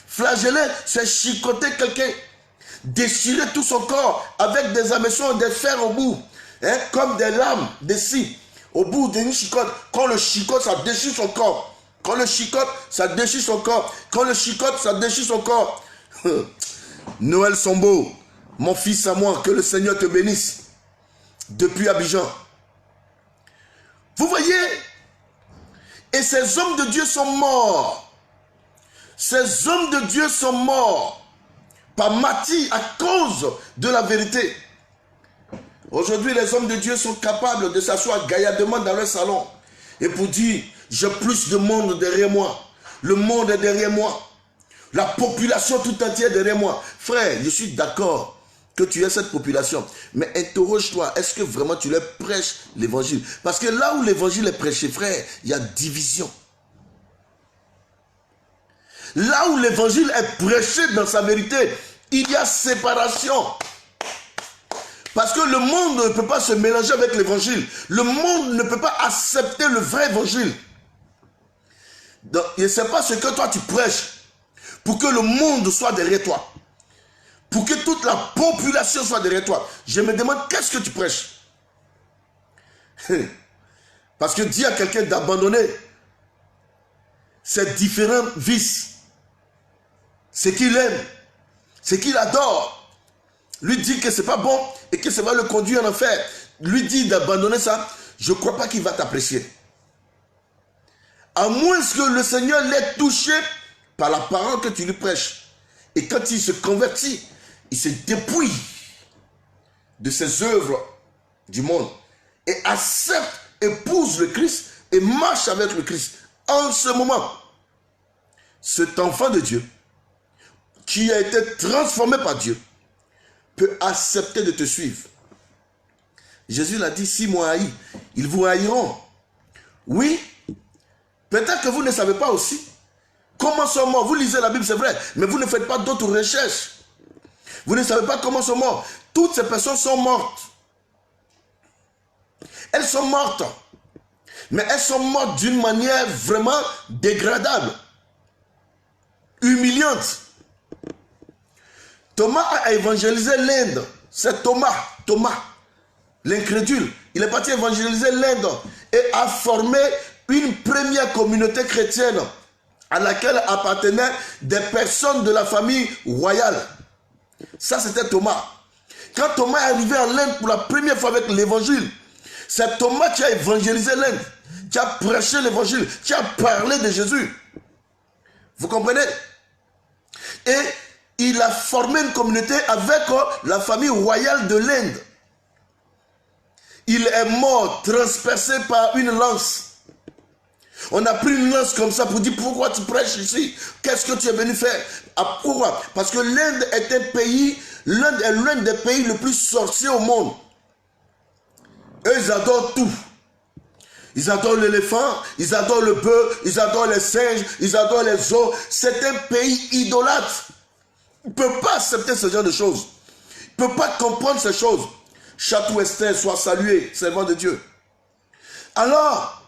Flagellé, c'est chicoter quelqu'un. Déchirer tout son corps avec des hameçons, des fers au bout. Hein, comme des lames de scie. Au bout d'une chicote. Quand le chicote, ça déchire son corps. Quand le chicote, ça déchire son corps. Quand le chicote, ça déchire son corps. Noël Sombo, mon fils à moi, que le Seigneur te bénisse. Depuis Abidjan. Vous voyez? Et ces hommes de Dieu sont morts. Ces hommes de Dieu sont morts par martyr à cause de la vérité. Aujourd'hui, les hommes de Dieu sont capables de s'asseoir gaillardement dans leur salon et pour dire, j'ai plus de monde derrière moi. Le monde est derrière moi. La population tout entière derrière moi. Frère, je suis d'accord que tu aies cette population. Mais interroge-toi, est-ce que vraiment tu leur prêches l'évangile? Parce que là où l'évangile est prêché, frère, il y a division. Là où l'évangile est prêché dans sa vérité, il y a séparation. Parce que le monde ne peut pas se mélanger avec l'évangile. Le monde ne peut pas accepter le vrai évangile. Donc, et ce n'est pas ce que toi tu prêches pour que le monde soit derrière toi. Pour que toute la population soit derrière toi. Je me demande qu'est-ce que tu prêches. Parce que dire à quelqu'un d'abandonner ses différents vices, ce qu'il aime, ce qu'il adore, lui dit que c'est pas bon et que ça va le conduire en enfer, lui dit d'abandonner ça, je ne crois pas qu'il va t'apprécier. À moins que le Seigneur l'ait touché par la parole que tu lui prêches. Et quand il se convertit, il se dépouille de ses œuvres du monde et accepte, épouse le Christ et marche avec le Christ. En ce moment, cet enfant de Dieu qui a été transformé par Dieu peut accepter de te suivre. Jésus l'a dit, si moi haïs, ils vous haïront. Oui, peut-être que vous ne savez pas aussi comment sont morts. Vous lisez la Bible, c'est vrai, mais vous ne faites pas d'autres recherches. Vous ne savez pas comment sont morts. Toutes ces personnes sont mortes. Elles sont mortes. Mais elles sont mortes d'une manière vraiment dégradable. Humiliante. Thomas a évangélisé l'Inde. C'est Thomas, l'incrédule. Il est parti évangéliser l'Inde et a formé une première communauté chrétienne à laquelle appartenaient des personnes de la famille royale. Ça, c'était Thomas. Quand Thomas est arrivé en Inde pour la première fois avec l'évangile, c'est Thomas qui a évangélisé l'Inde, qui a prêché l'évangile, qui a parlé de Jésus. Vous comprenez? Et il a formé une communauté avec la famille royale de l'Inde. Il est mort, transpercé par une lance. On a pris une lance comme ça pour dire pourquoi tu prêches ici? Qu'est-ce que tu es venu faire? Ah, pourquoi? Parce que l'Inde est un pays, l'Inde est l'un des pays le plus sorciers au monde. Eux, ils adorent tout. Ils adorent l'éléphant, ils adorent le bœuf, ils adorent les singes, ils adorent les os. C'est un pays idolâtre. Il ne peut pas accepter ce genre de choses. Il ne peut pas comprendre ces choses. Chatou Esther, soit salué, servant de Dieu. Alors,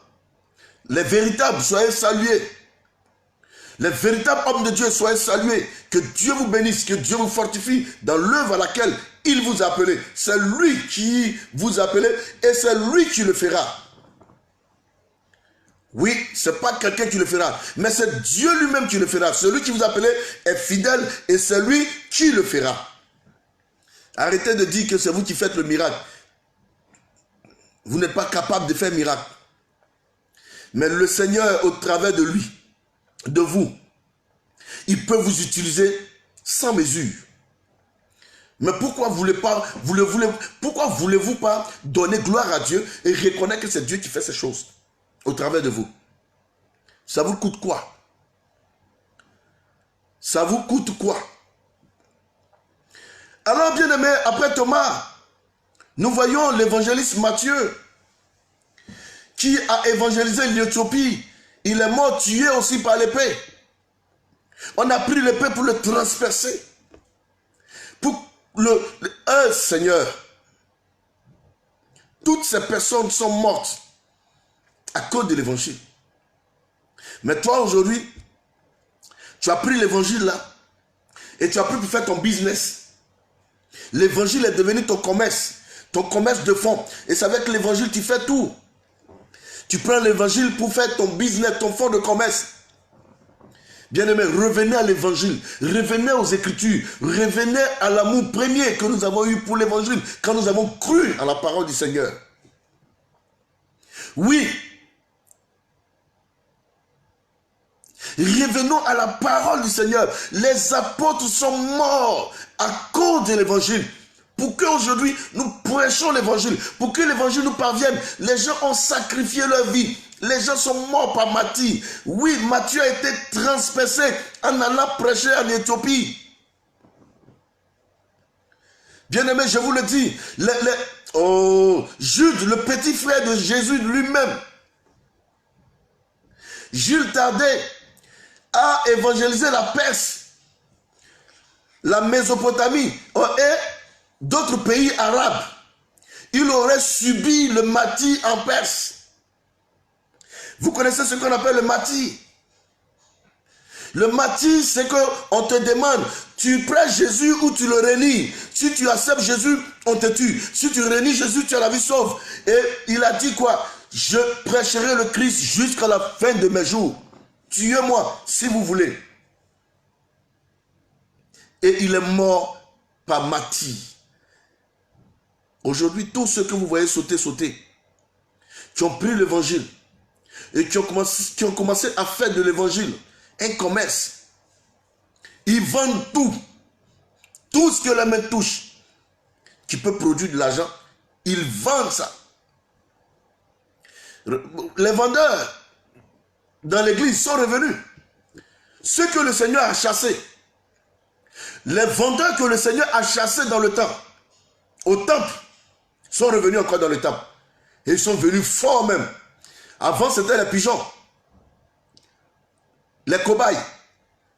les véritables, soyez salués. Les véritables hommes de Dieu, soyez salués. Que Dieu vous bénisse, que Dieu vous fortifie dans l'œuvre à laquelle il vous a appelé. C'est lui qui vous a appelé et c'est lui qui le fera. Oui, ce n'est pas quelqu'un qui le fera, mais c'est Dieu lui-même qui le fera. Celui qui vous a appelé est fidèle et c'est lui qui le fera. Arrêtez de dire que c'est vous qui faites le miracle. Vous n'êtes pas capable de faire miracle. Mais le Seigneur, au travers de lui, de vous, il peut vous utiliser sans mesure. Mais pourquoi pourquoi voulez-vous pas donner gloire à Dieu et reconnaître que c'est Dieu qui fait ces choses au travers de vous? Ça vous coûte quoi? Ça vous coûte quoi? Alors, bien aimé, après Thomas, nous voyons l'évangéliste Matthieu qui a évangélisé l'Éthiopie. Il est mort tué aussi par l'épée. On a pris l'épée pour le transpercer. Pour Seigneur, toutes ces personnes sont mortes à cause de l'évangile. Mais toi aujourd'hui, tu as pris l'évangile là et tu as pris pour faire ton business. L'évangile est devenu ton commerce de fonds. Et c'est avec l'évangile tu fais tout. Tu prends l'évangile pour faire ton business, ton fonds de commerce. Bien-aimés, revenez à l'évangile, revenez aux Écritures, revenez à l'amour premier que nous avons eu pour l'évangile, quand nous avons cru à la parole du Seigneur. Oui, revenons à la parole du Seigneur. Les apôtres sont morts à cause de l'évangile. Pour qu'aujourd'hui nous prêchons l'évangile, pour que l'évangile nous parvienne, les gens ont sacrifié leur vie. Les gens sont morts par Matthieu. Oui, Matthieu a été transpercé en allant prêcher en Éthiopie. Bien-aimé, je vous le dis, Jude, le petit frère de Jésus lui-même, Jules Tardet, a évangélisé la Perse, la Mésopotamie et d'autres pays arabes, il aurait subi le Mahdi en Perse. Vous connaissez ce qu'on appelle le Mahdi? Le Mahdi, c'est qu'on te demande, tu prêches Jésus ou tu le renies. Si tu acceptes Jésus, on te tue. Si tu renies Jésus, tu as la vie sauve. Et il a dit quoi? Je prêcherai le Christ jusqu'à la fin de mes jours. Tuez-moi si vous voulez. Et il est mort par Mahdi. Aujourd'hui, tous ceux que vous voyez sauter, qui ont pris l'évangile et qui ont commencé à faire de l'évangile un commerce. Ils vendent tout. Tout ce que la main touche, qui peut produire de l'argent, ils vendent ça. Les vendeurs dans l'église sont revenus. Ceux que le Seigneur a chassés, les vendeurs que le Seigneur a chassés dans le temple, au temple, sont revenus encore dans le temple. Et ils sont venus forts même. Avant, c'était les pigeons, les cobayes.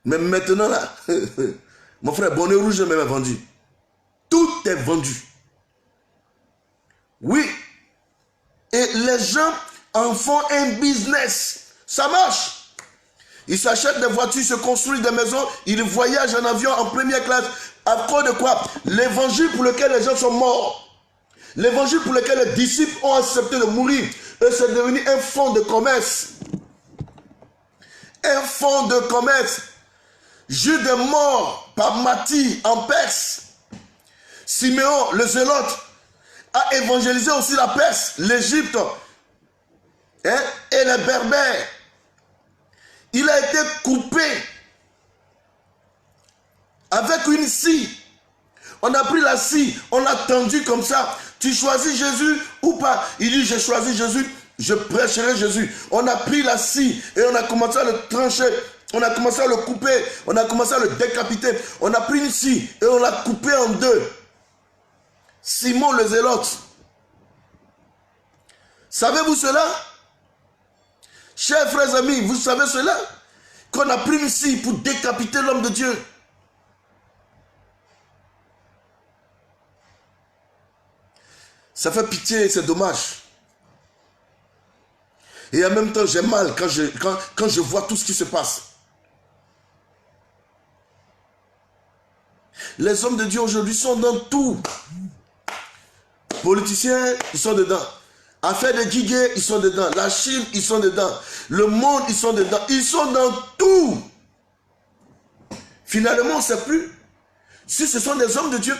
Mais maintenant, là, mon frère, bonnet rouge même est vendu. Tout est vendu. Oui. Et les gens en font un business. Ça marche. Ils s'achètent des voitures, se construisent des maisons, ils voyagent en avion en première classe. À cause de quoi? L'évangile pour lequel les gens sont morts. L'évangile pour lequel les disciples ont accepté de mourir. Et c'est devenu un fonds de commerce. Un fonds de commerce. Jude est mort par Mahdi en Perse. Siméon, le zélote, a évangélisé aussi la Perse, l'Égypte, hein, et les Berbères. Il a été coupé avec une scie. On a pris la scie, on l'a tendu comme ça. Tu choisis Jésus ou pas? Il dit, j'ai choisi Jésus, je prêcherai Jésus. On a pris la scie et on a commencé à le trancher. On a commencé à le couper, on a commencé à le décapiter. On a pris une scie et on l'a coupé en deux. Simon le zélote. Savez-vous cela? Chers frères amis, vous savez cela? Qu'on a pris une scie pour décapiter l'homme de Dieu. Ça fait pitié, c'est dommage. Et en même temps, j'ai mal quand je vois tout ce qui se passe. Les hommes de Dieu aujourd'hui sont dans tout. Politiciens, ils sont dedans. Affaires de guiguer, ils sont dedans. La Chine, ils sont dedans. Le monde, ils sont dedans. Ils sont dans tout. Finalement, on ne sait plus si ce sont des hommes de Dieu.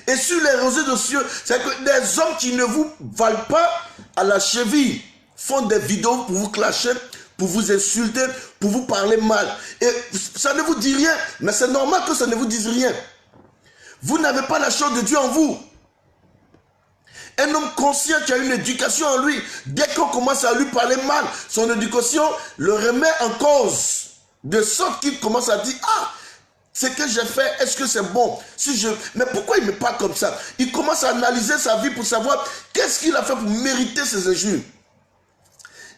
Et sur les réseaux sociaux, c'est que des hommes qui ne vous valent pas à la cheville font des vidéos pour vous clasher, pour vous insulter, pour vous parler mal. Et ça ne vous dit rien, mais c'est normal que ça ne vous dise rien. Vous n'avez pas la chose de Dieu en vous. Un homme conscient qui a une éducation en lui, dès qu'on commence à lui parler mal, son éducation le remet en cause. De sorte qu'il commence à dire, ah, ce que j'ai fait, est-ce que c'est bon? Mais pourquoi il me parle comme ça? Il commence à analyser sa vie pour savoir qu'est-ce qu'il a fait pour mériter ces injures.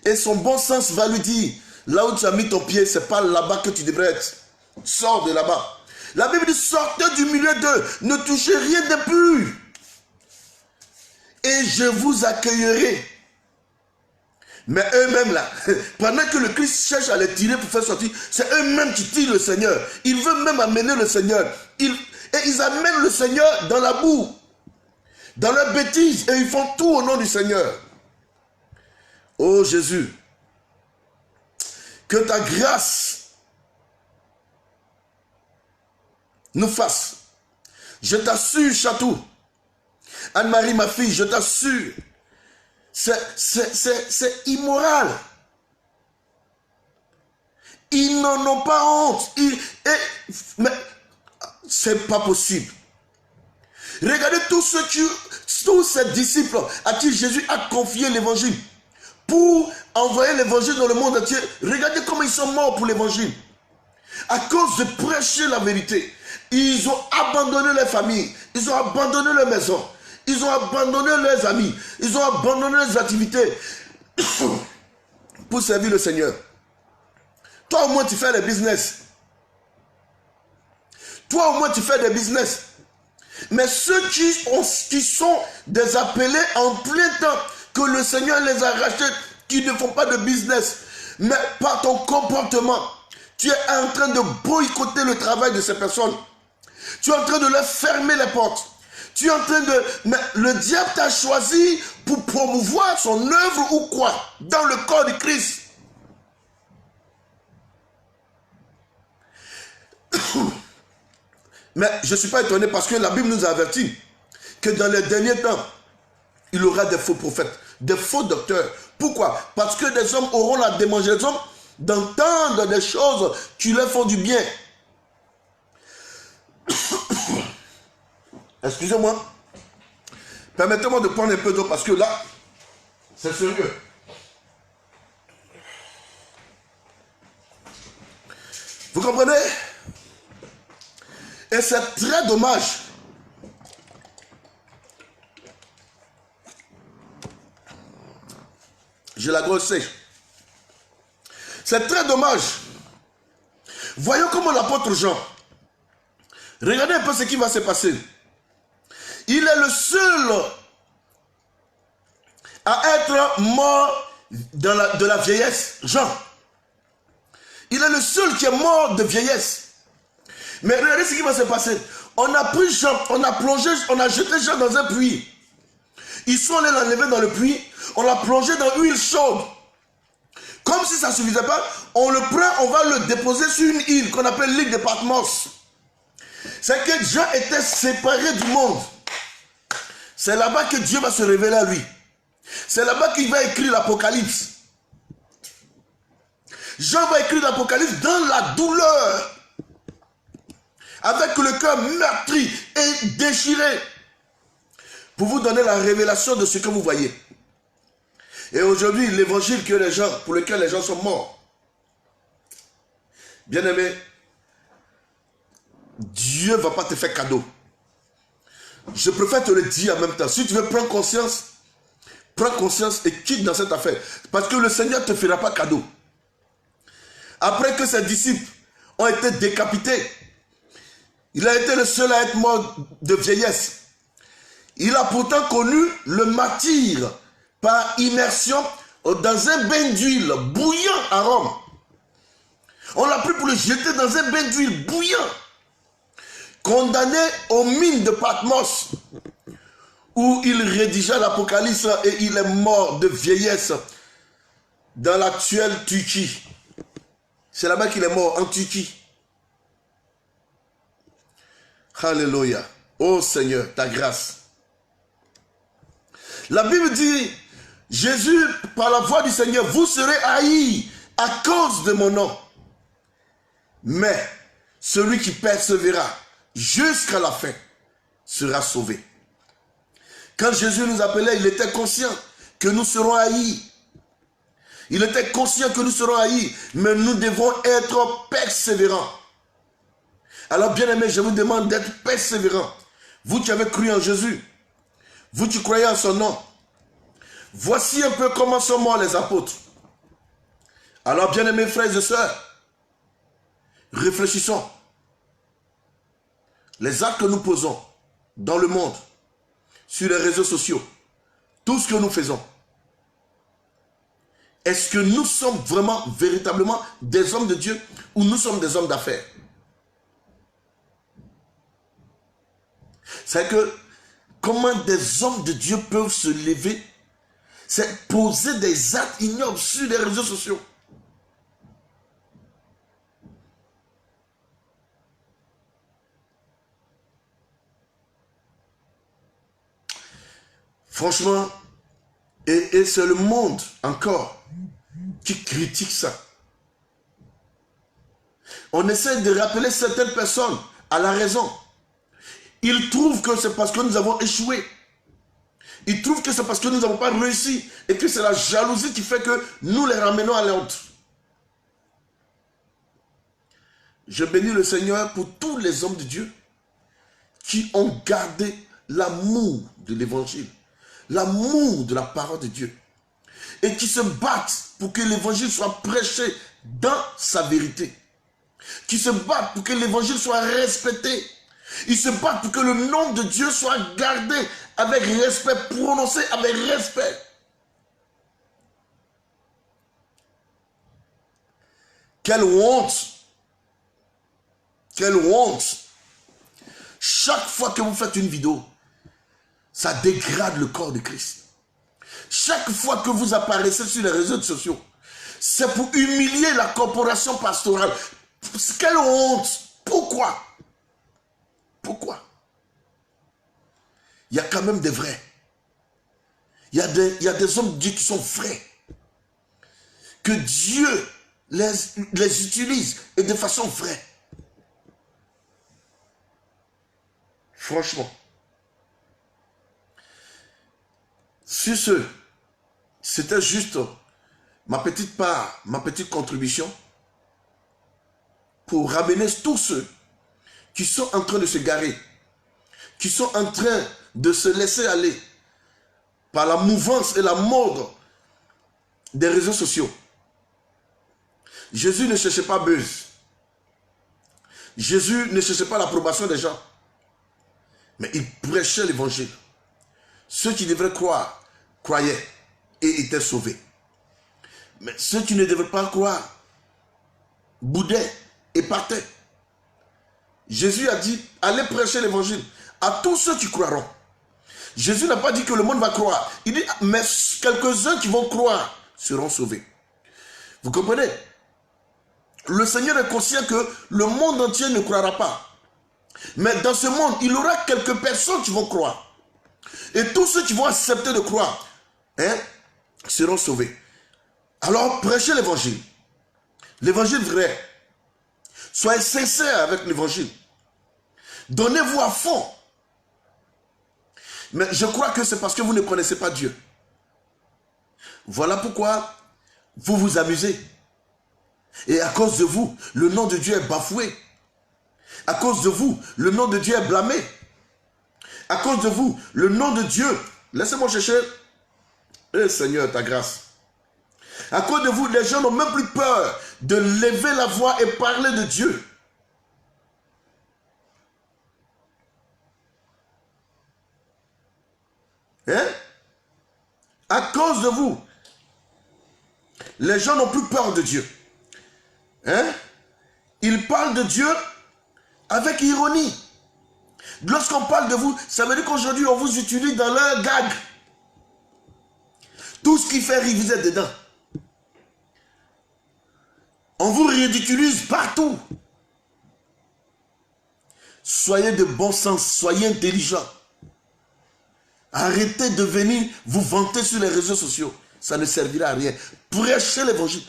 Et son bon sens va lui dire, là où tu as mis ton pied, c'est pas là-bas que tu devrais être. Sors de là-bas. La Bible dit, sortez du milieu d'eux, ne touchez rien de plus. Et je vous accueillerai. Mais eux-mêmes là, pendant que le Christ cherche à les tirer pour faire sortir, c'est eux-mêmes qui tirent le Seigneur. Ils veulent même amener le Seigneur. Et ils amènent le Seigneur dans la boue, dans leur bêtise, et ils font tout au nom du Seigneur. Oh Jésus, que ta grâce nous fasse. Je t'assure, Chatou, Anne-Marie, ma fille, je t'assure, c'est immoral. Ils n'en ont pas honte. Mais c'est pas possible. Regardez tous ces disciples à qui Jésus a confié l'évangile pour envoyer l'évangile dans le monde entier. Regardez comment ils sont morts pour l'évangile. À cause de prêcher la vérité. Ils ont abandonné leur famille. Ils ont abandonné leur maison. Ils ont abandonné leurs amis. Ils ont abandonné leurs activités pour servir le Seigneur. Toi au moins tu fais des business. Toi au moins tu fais des business. Mais ceux qui sont des appelés en plein temps, que le Seigneur les a rachetés, qui ne font pas de business, mais par ton comportement, tu es en train de boycotter le travail de ces personnes. Tu es en train de leur fermer les portes. Tu es en train de... Mais le diable t'a choisi pour promouvoir son œuvre ou quoi? Dans le corps de Christ. Mais je ne suis pas étonné parce que la Bible nous a averti que dans les derniers temps, il y aura des faux prophètes, des faux docteurs. Pourquoi? Parce que des hommes auront la démangeaison d'entendre des choses qui leur font du bien. Excusez-moi. Permettez-moi de prendre un peu d'eau parce que là, c'est sérieux. Vous comprenez? Et c'est très dommage. J'ai la grosse sèche. C'est très dommage. Voyons comment l'apôtre Jean. Regardez un peu ce qui va se passer. Il est le seul à être mort de la vieillesse. Jean. Il est le seul qui est mort de vieillesse. Mais regardez ce qui va se passer. On a pris Jean, on a plongé, on a jeté Jean dans un puits. Ils sont allés l'enlever dans le puits. On l'a plongé dans l'huile chaude. Comme si ça ne suffisait pas, on le prend, on va le déposer sur une île qu'on appelle l'île de Patmos. C'est que Jean était séparé du monde. C'est là-bas que Dieu va se révéler à lui. C'est là-bas qu'il va écrire l'Apocalypse. Jean va écrire l'Apocalypse dans la douleur. Avec le cœur meurtri et déchiré. Pour vous donner la révélation de ce que vous voyez. Et aujourd'hui, l'évangile pour lequel les gens sont morts. Bien-aimé, Dieu ne va pas te faire cadeau. Je préfère te le dire en même temps. Si tu veux prendre conscience, prends conscience et quitte dans cette affaire. Parce que le Seigneur ne te fera pas cadeau. Après que ses disciples ont été décapités, il a été le seul à être mort de vieillesse. Il a pourtant connu le martyre par immersion dans un bain d'huile bouillant à Rome. On l'a pris pour le jeter dans un bain d'huile bouillant. Condamné aux mines de Patmos, où il rédigea l'Apocalypse et il est mort de vieillesse dans l'actuelle Turquie. C'est là-bas qu'il est mort, en Turquie. Alléluia. Oh Seigneur, ta grâce. La Bible dit, Jésus, par la voix du Seigneur, vous serez haïs à cause de mon nom. Mais celui qui persévérera jusqu'à la fin sera sauvé. Quand Jésus nous appelait, il était conscient que nous serons haïs. Il était conscient que nous serons haïs, mais nous devons être persévérants. Alors bien aimé, je vous demande d'être persévérants. Vous qui avez cru en Jésus, vous qui croyez en son nom, voici un peu comment sont morts les apôtres. Alors bien aimés frères et sœurs, réfléchissons. Les actes que nous posons dans le monde, sur les réseaux sociaux, tout ce que nous faisons, est-ce que nous sommes vraiment, véritablement des hommes de Dieu ou nous sommes des hommes d'affaires? C'est que comment des hommes de Dieu peuvent se lever, c'est poser des actes ignobles sur les réseaux sociaux. Franchement, et c'est le monde encore qui critique ça. On essaie de rappeler certaines personnes à la raison. Ils trouvent que c'est parce que nous avons échoué. Ils trouvent que c'est parce que nous n'avons pas réussi et que c'est la jalousie qui fait que nous les ramenons à l'honte. Je bénis le Seigneur pour tous les hommes de Dieu qui ont gardé l'amour de l'évangile, l'amour de la parole de Dieu et qui se battent pour que l'évangile soit prêché dans sa vérité, qui se battent pour que l'évangile soit respecté Ils se battent pour que le nom de Dieu soit gardé avec respect, prononcé avec respect. Quelle honte! Quelle honte! Chaque fois que vous faites une vidéo, ça dégrade le corps de Christ. Chaque fois que vous apparaissez sur les réseaux sociaux, c'est pour humilier la corporation pastorale. Quelle honte! Pourquoi? Pourquoi? Il y a quand même des vrais. Il y a des hommes de Dieu qui sont vrais. Que Dieu les utilise et de façon vraie. Franchement. Sur ce, c'était juste ma petite part, ma petite contribution pour ramener tous ceux qui sont en train de se garer, qui sont en train de se laisser aller par la mouvance et la mode des réseaux sociaux. Jésus ne cherchait pas buzz. Jésus ne cherchait pas l'approbation des gens. Mais il prêchait l'évangile. Ceux qui devraient croire, croyaient et étaient sauvés. Mais ceux qui ne devaient pas croire, boudaient et partaient. Jésus a dit, allez prêcher l'évangile à tous ceux qui croiront. Jésus n'a pas dit que le monde va croire. Il dit, mais quelques-uns qui vont croire seront sauvés. Vous comprenez? Le Seigneur est conscient que le monde entier ne croira pas. Mais dans ce monde, il y aura quelques personnes qui vont croire. Et tous ceux qui vont accepter de croire seront sauvés. Alors, prêchez l'évangile. L'évangile vrai. Soyez sincères avec l'évangile. Donnez-vous à fond. Mais je crois que c'est parce que vous ne connaissez pas Dieu. Voilà pourquoi vous vous amusez. Et à cause de vous, le nom de Dieu est bafoué. À cause de vous, le nom de Dieu est blâmé. À cause de vous, le nom de Dieu, laissez-moi chercher, Seigneur, ta grâce. À cause de vous, les gens n'ont même plus peur de lever la voix et parler de Dieu. À cause de vous, les gens n'ont plus peur de Dieu. Ils parlent de Dieu avec ironie. Lorsqu'on parle de vous, ça veut dire qu'aujourd'hui, on vous utilise dans leur gag. Tout ce qui fait rire, vous êtes dedans. On vous ridiculise partout. Soyez de bon sens, soyez intelligents. Arrêtez de venir vous vanter sur les réseaux sociaux. Ça ne servira à rien. Prêchez l'évangile.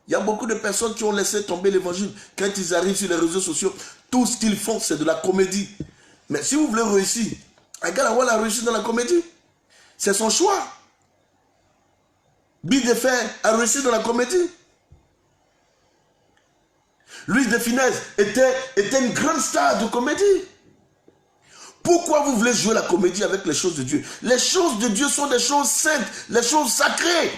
Il y a beaucoup de personnes qui ont laissé tomber l'évangile. Quand ils arrivent sur les réseaux sociaux, tout ce qu'ils font, c'est de la comédie. Mais si vous voulez réussir, regarde la réussite dans la comédie. C'est son choix. Bill de Fer a réussi dans la comédie. Louis de Funès était une grande star de comédie. Pourquoi vous voulez jouer la comédie avec les choses de Dieu? Les choses de Dieu sont des choses saintes, les choses sacrées.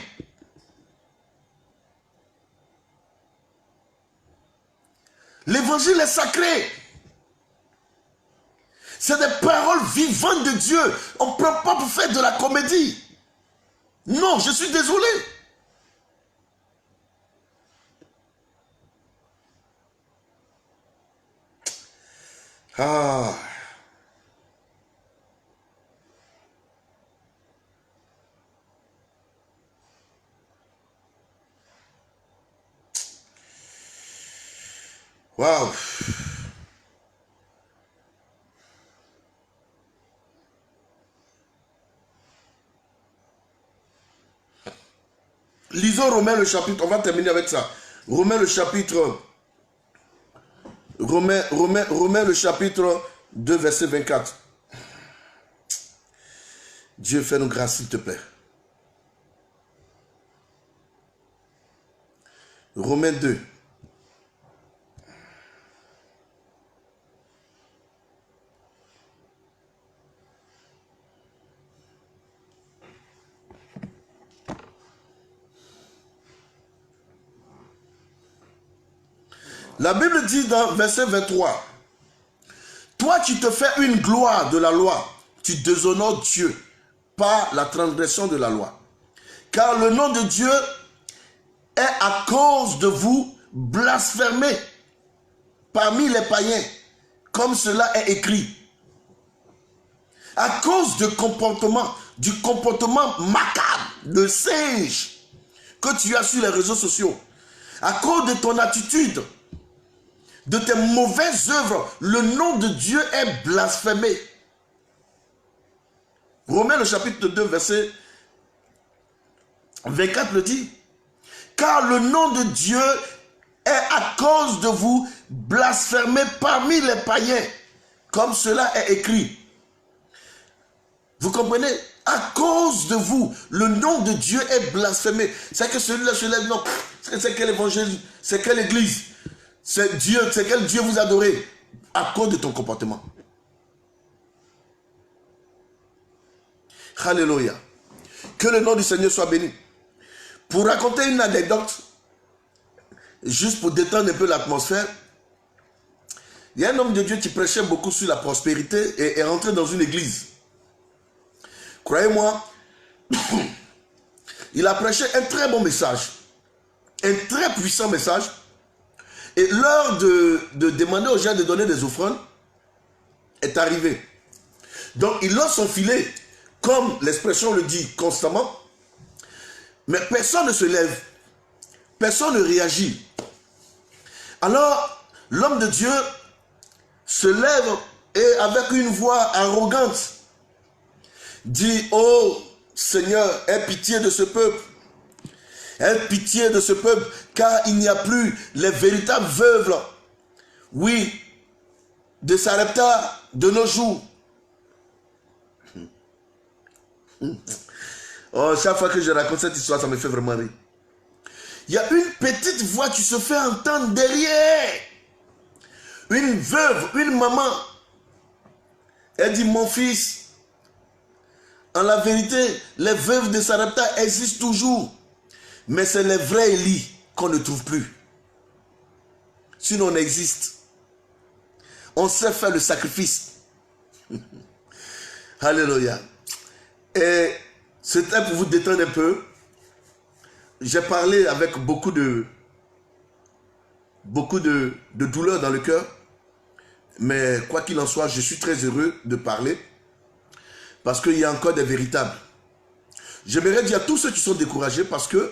L'évangile est sacré. C'est des paroles vivantes de Dieu. On ne prend pas pour faire de la comédie. Non, je suis désolé. Ah. Waouh. Lisons Romains le chapitre, on va terminer avec ça. Romains le chapitre, Romains le chapitre 2, verset 24. Dieu, fais-nous grâce, s'il te plaît. Romains 2. La Bible dit dans verset 23, « Toi tu te fais une gloire de la loi, tu déshonores Dieu par la transgression de la loi. Car le nom de Dieu est à cause de vous blasphémé parmi les païens, comme cela est écrit. À cause du comportement macabre, de singe que tu as sur les réseaux sociaux, à cause de ton attitude, de tes mauvaises œuvres, le nom de Dieu est blasphémé. Romains le chapitre 2, verset 24 le dit. Car le nom de Dieu est à cause de vous blasphémé parmi les païens, comme cela est écrit. Vous comprenez? À cause de vous, le nom de Dieu est blasphémé. C'est que celui-là se lève, non. C'est quel évangile? C'est quelle église? C'est Dieu, c'est quel Dieu vous adorez? À cause de ton comportement. Alléluia. Que le nom du Seigneur soit béni. Pour raconter une anecdote, juste pour détendre un peu l'atmosphère, il y a un homme de Dieu qui prêchait beaucoup sur la prospérité et est rentré dans une église. Croyez-moi, il a prêché un très bon message, un très puissant message. Et l'heure de demander aux gens de donner des offrandes est arrivée. Donc il lance son filet, comme l'expression le dit constamment. Mais personne ne se lève. Personne ne réagit. Alors, l'homme de Dieu se lève et avec une voix arrogante dit: oh Seigneur, aie pitié de ce peuple. Aie pitié de ce peuple, car il n'y a plus les véritables veuves, oui, de Sarepta de nos jours. Oh, chaque fois que je raconte cette histoire, ça me fait vraiment rire. Il y a une petite voix qui se fait entendre derrière. Une veuve, une maman. Elle dit: mon fils, en la vérité, les veuves de Sarepta existent toujours. Mais c'est les vrais Élie qu'on ne trouve plus. Sinon on existe. On sait faire le sacrifice. Alléluia. Et c'était pour vous détendre un peu. J'ai parlé avec beaucoup de douleur dans le cœur. Mais quoi qu'il en soit, je suis très heureux de parler. Parce qu'il y a encore des véritables. J'aimerais dire à tous ceux qui sont découragés parce que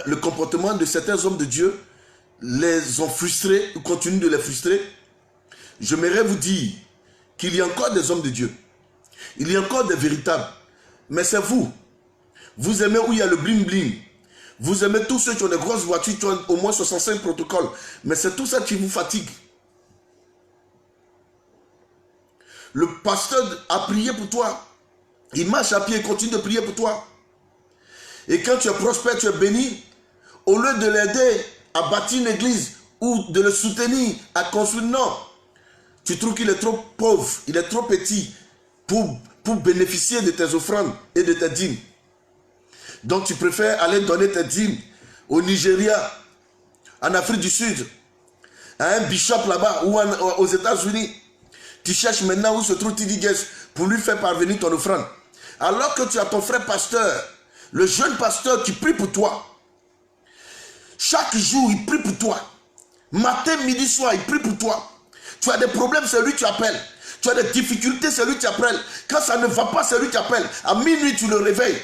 le comportement de certains hommes de Dieu les ont frustrés ou continuent de les frustrer. J'aimerais vous dire qu'il y a encore des hommes de Dieu. Il y a encore des véritables. Mais c'est vous. Vous aimez où il y a le bling bling. Vous aimez tous ceux qui ont des grosses voitures, qui ont au moins 65 protocoles. Mais c'est tout ça qui vous fatigue. Le pasteur a prié pour toi. Il marche à pied et continue de prier pour toi. Et quand tu es prospère, tu es béni, au lieu de l'aider à bâtir une église ou de le soutenir à construire, non. Tu trouves qu'il est trop pauvre, il est trop petit pour bénéficier de tes offrandes et de tes dîmes. Donc tu préfères aller donner tes dîmes au Nigeria, en Afrique du Sud, à un bishop là-bas ou aux États-Unis. Tu cherches maintenant où se trouve Tidi Guest pour lui faire parvenir ton offrande. Alors que tu as ton frère pasteur, le jeune pasteur qui prie pour toi. Chaque jour, il prie pour toi. Matin, midi, soir, il prie pour toi. Tu as des problèmes, c'est lui qui appelle. Tu as des difficultés, c'est lui qui appelle. Quand ça ne va pas, c'est lui qui appelle. À minuit, tu le réveilles.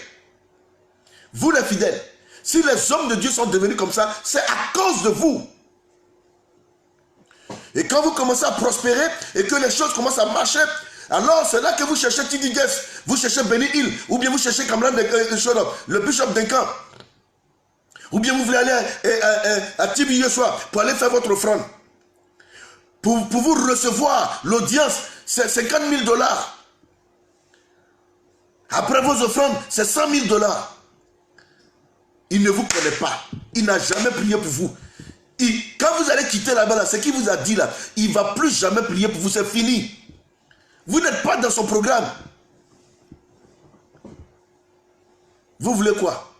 Vous les fidèles, si les hommes de Dieu sont devenus comme ça, c'est à cause de vous. Et quand vous commencez à prospérer et que les choses commencent à marcher, alors c'est là que vous cherchez Tidi Guest, vous cherchez Benny Hill, ou bien vous cherchez Kamran le bishop Duncan. Ou bien vous voulez aller à Tibi Yeshua pour aller faire votre offrande. Pour vous recevoir l'audience, c'est 50 000 $. Après vos offrandes, c'est 100 000 $. Il ne vous connaît pas. Il n'a jamais prié pour vous. Quand vous allez quitter là-bas, ce qu'il vous a dit là, il ne va plus jamais prier pour vous, c'est fini. Vous n'êtes pas dans son programme. Vous voulez quoi?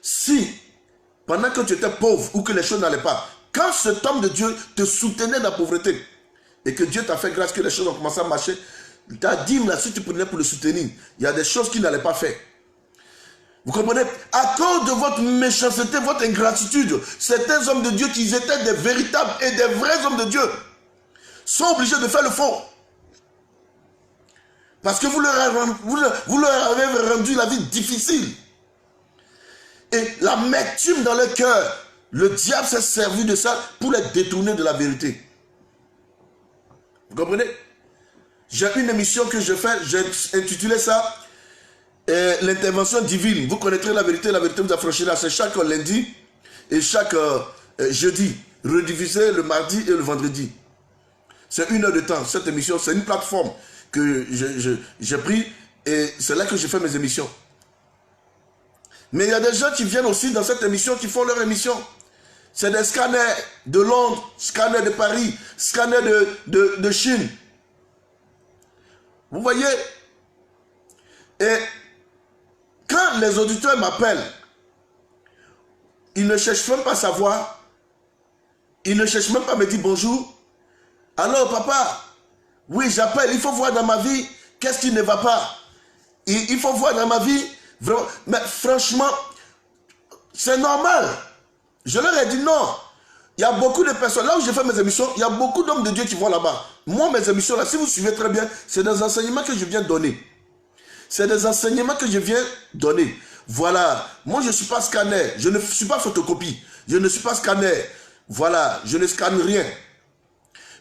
Si, pendant que tu étais pauvre ou que les choses n'allaient pas, quand cet homme de Dieu te soutenait dans la pauvreté, et que Dieu t'a fait grâce, que les choses ont commencé à marcher, ta dîme là, si tu prenais pour le soutenir, il y a des choses qu'il n'allait pas faire. Vous comprenez? À cause de votre méchanceté, votre ingratitude, certains hommes de Dieu qui étaient des véritables et des vrais hommes de Dieu sont obligés de faire le faux. Parce que vous leur avez rendu la vie difficile. Et l'amertume dans leur cœur, le diable s'est servi de ça pour les détourner de la vérité. Vous comprenez? J'ai une émission que je fais, j'ai intitulé ça l'intervention divine. Vous connaîtrez la vérité vous affranchira. C'est chaque lundi et chaque jeudi, rediffusé le mardi et le vendredi. C'est 1 heure de temps. Cette émission, c'est une plateforme que j'ai pris et c'est là que je fais mes émissions. Mais il y a des gens qui viennent aussi dans cette émission, qui font leur émission. C'est des scanners de Londres, scanners de Paris, scanners de Chine. Vous voyez? Et quand les auditeurs m'appellent, ils ne cherchent même pas à savoir. Ils ne cherchent même pas à me dire bonjour. Alors papa, oui j'appelle, il faut voir dans ma vie qu'est-ce qui ne va pas. Il faut voir dans ma vie, vraiment, mais franchement, c'est normal. Je leur ai dit non. Il y a beaucoup de personnes, là où je fais mes émissions, il y a beaucoup d'hommes de Dieu qui vont là-bas. Moi, mes émissions, là, si vous suivez très bien, c'est des enseignements que je viens donner. C'est des enseignements que je viens donner. Voilà. Moi, je ne suis pas scanner. Je ne suis pas photocopie. Je ne suis pas scanner. Voilà. Je ne scanne rien.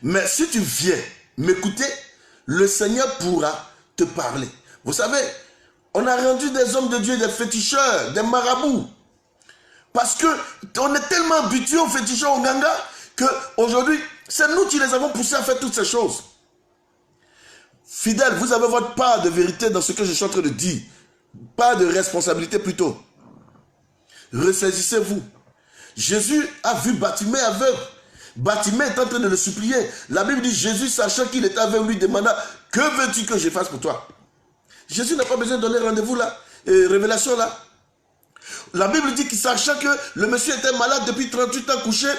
Mais si tu viens m'écouter, le Seigneur pourra te parler. Vous savez, on a rendu des hommes de Dieu des féticheurs, des marabouts. Parce qu'on est tellement habitués aux féticheurs, aux gangas, qu'aujourd'hui, c'est nous qui les avons poussés à faire toutes ces choses. Fidèles, vous avez votre part de vérité dans ce que je suis en train de dire. Part de responsabilité plutôt. Ressaisissez-vous. Jésus a vu Bartimée aveugle. Bartimée est en train de le supplier. La Bible dit, Jésus, sachant qu'il était aveugle, lui demanda, que veux-tu que je fasse pour toi? Jésus n'a pas besoin de donner rendez-vous là, révélation là. La Bible dit qu'il sachant que le monsieur était malade depuis 38 ans couché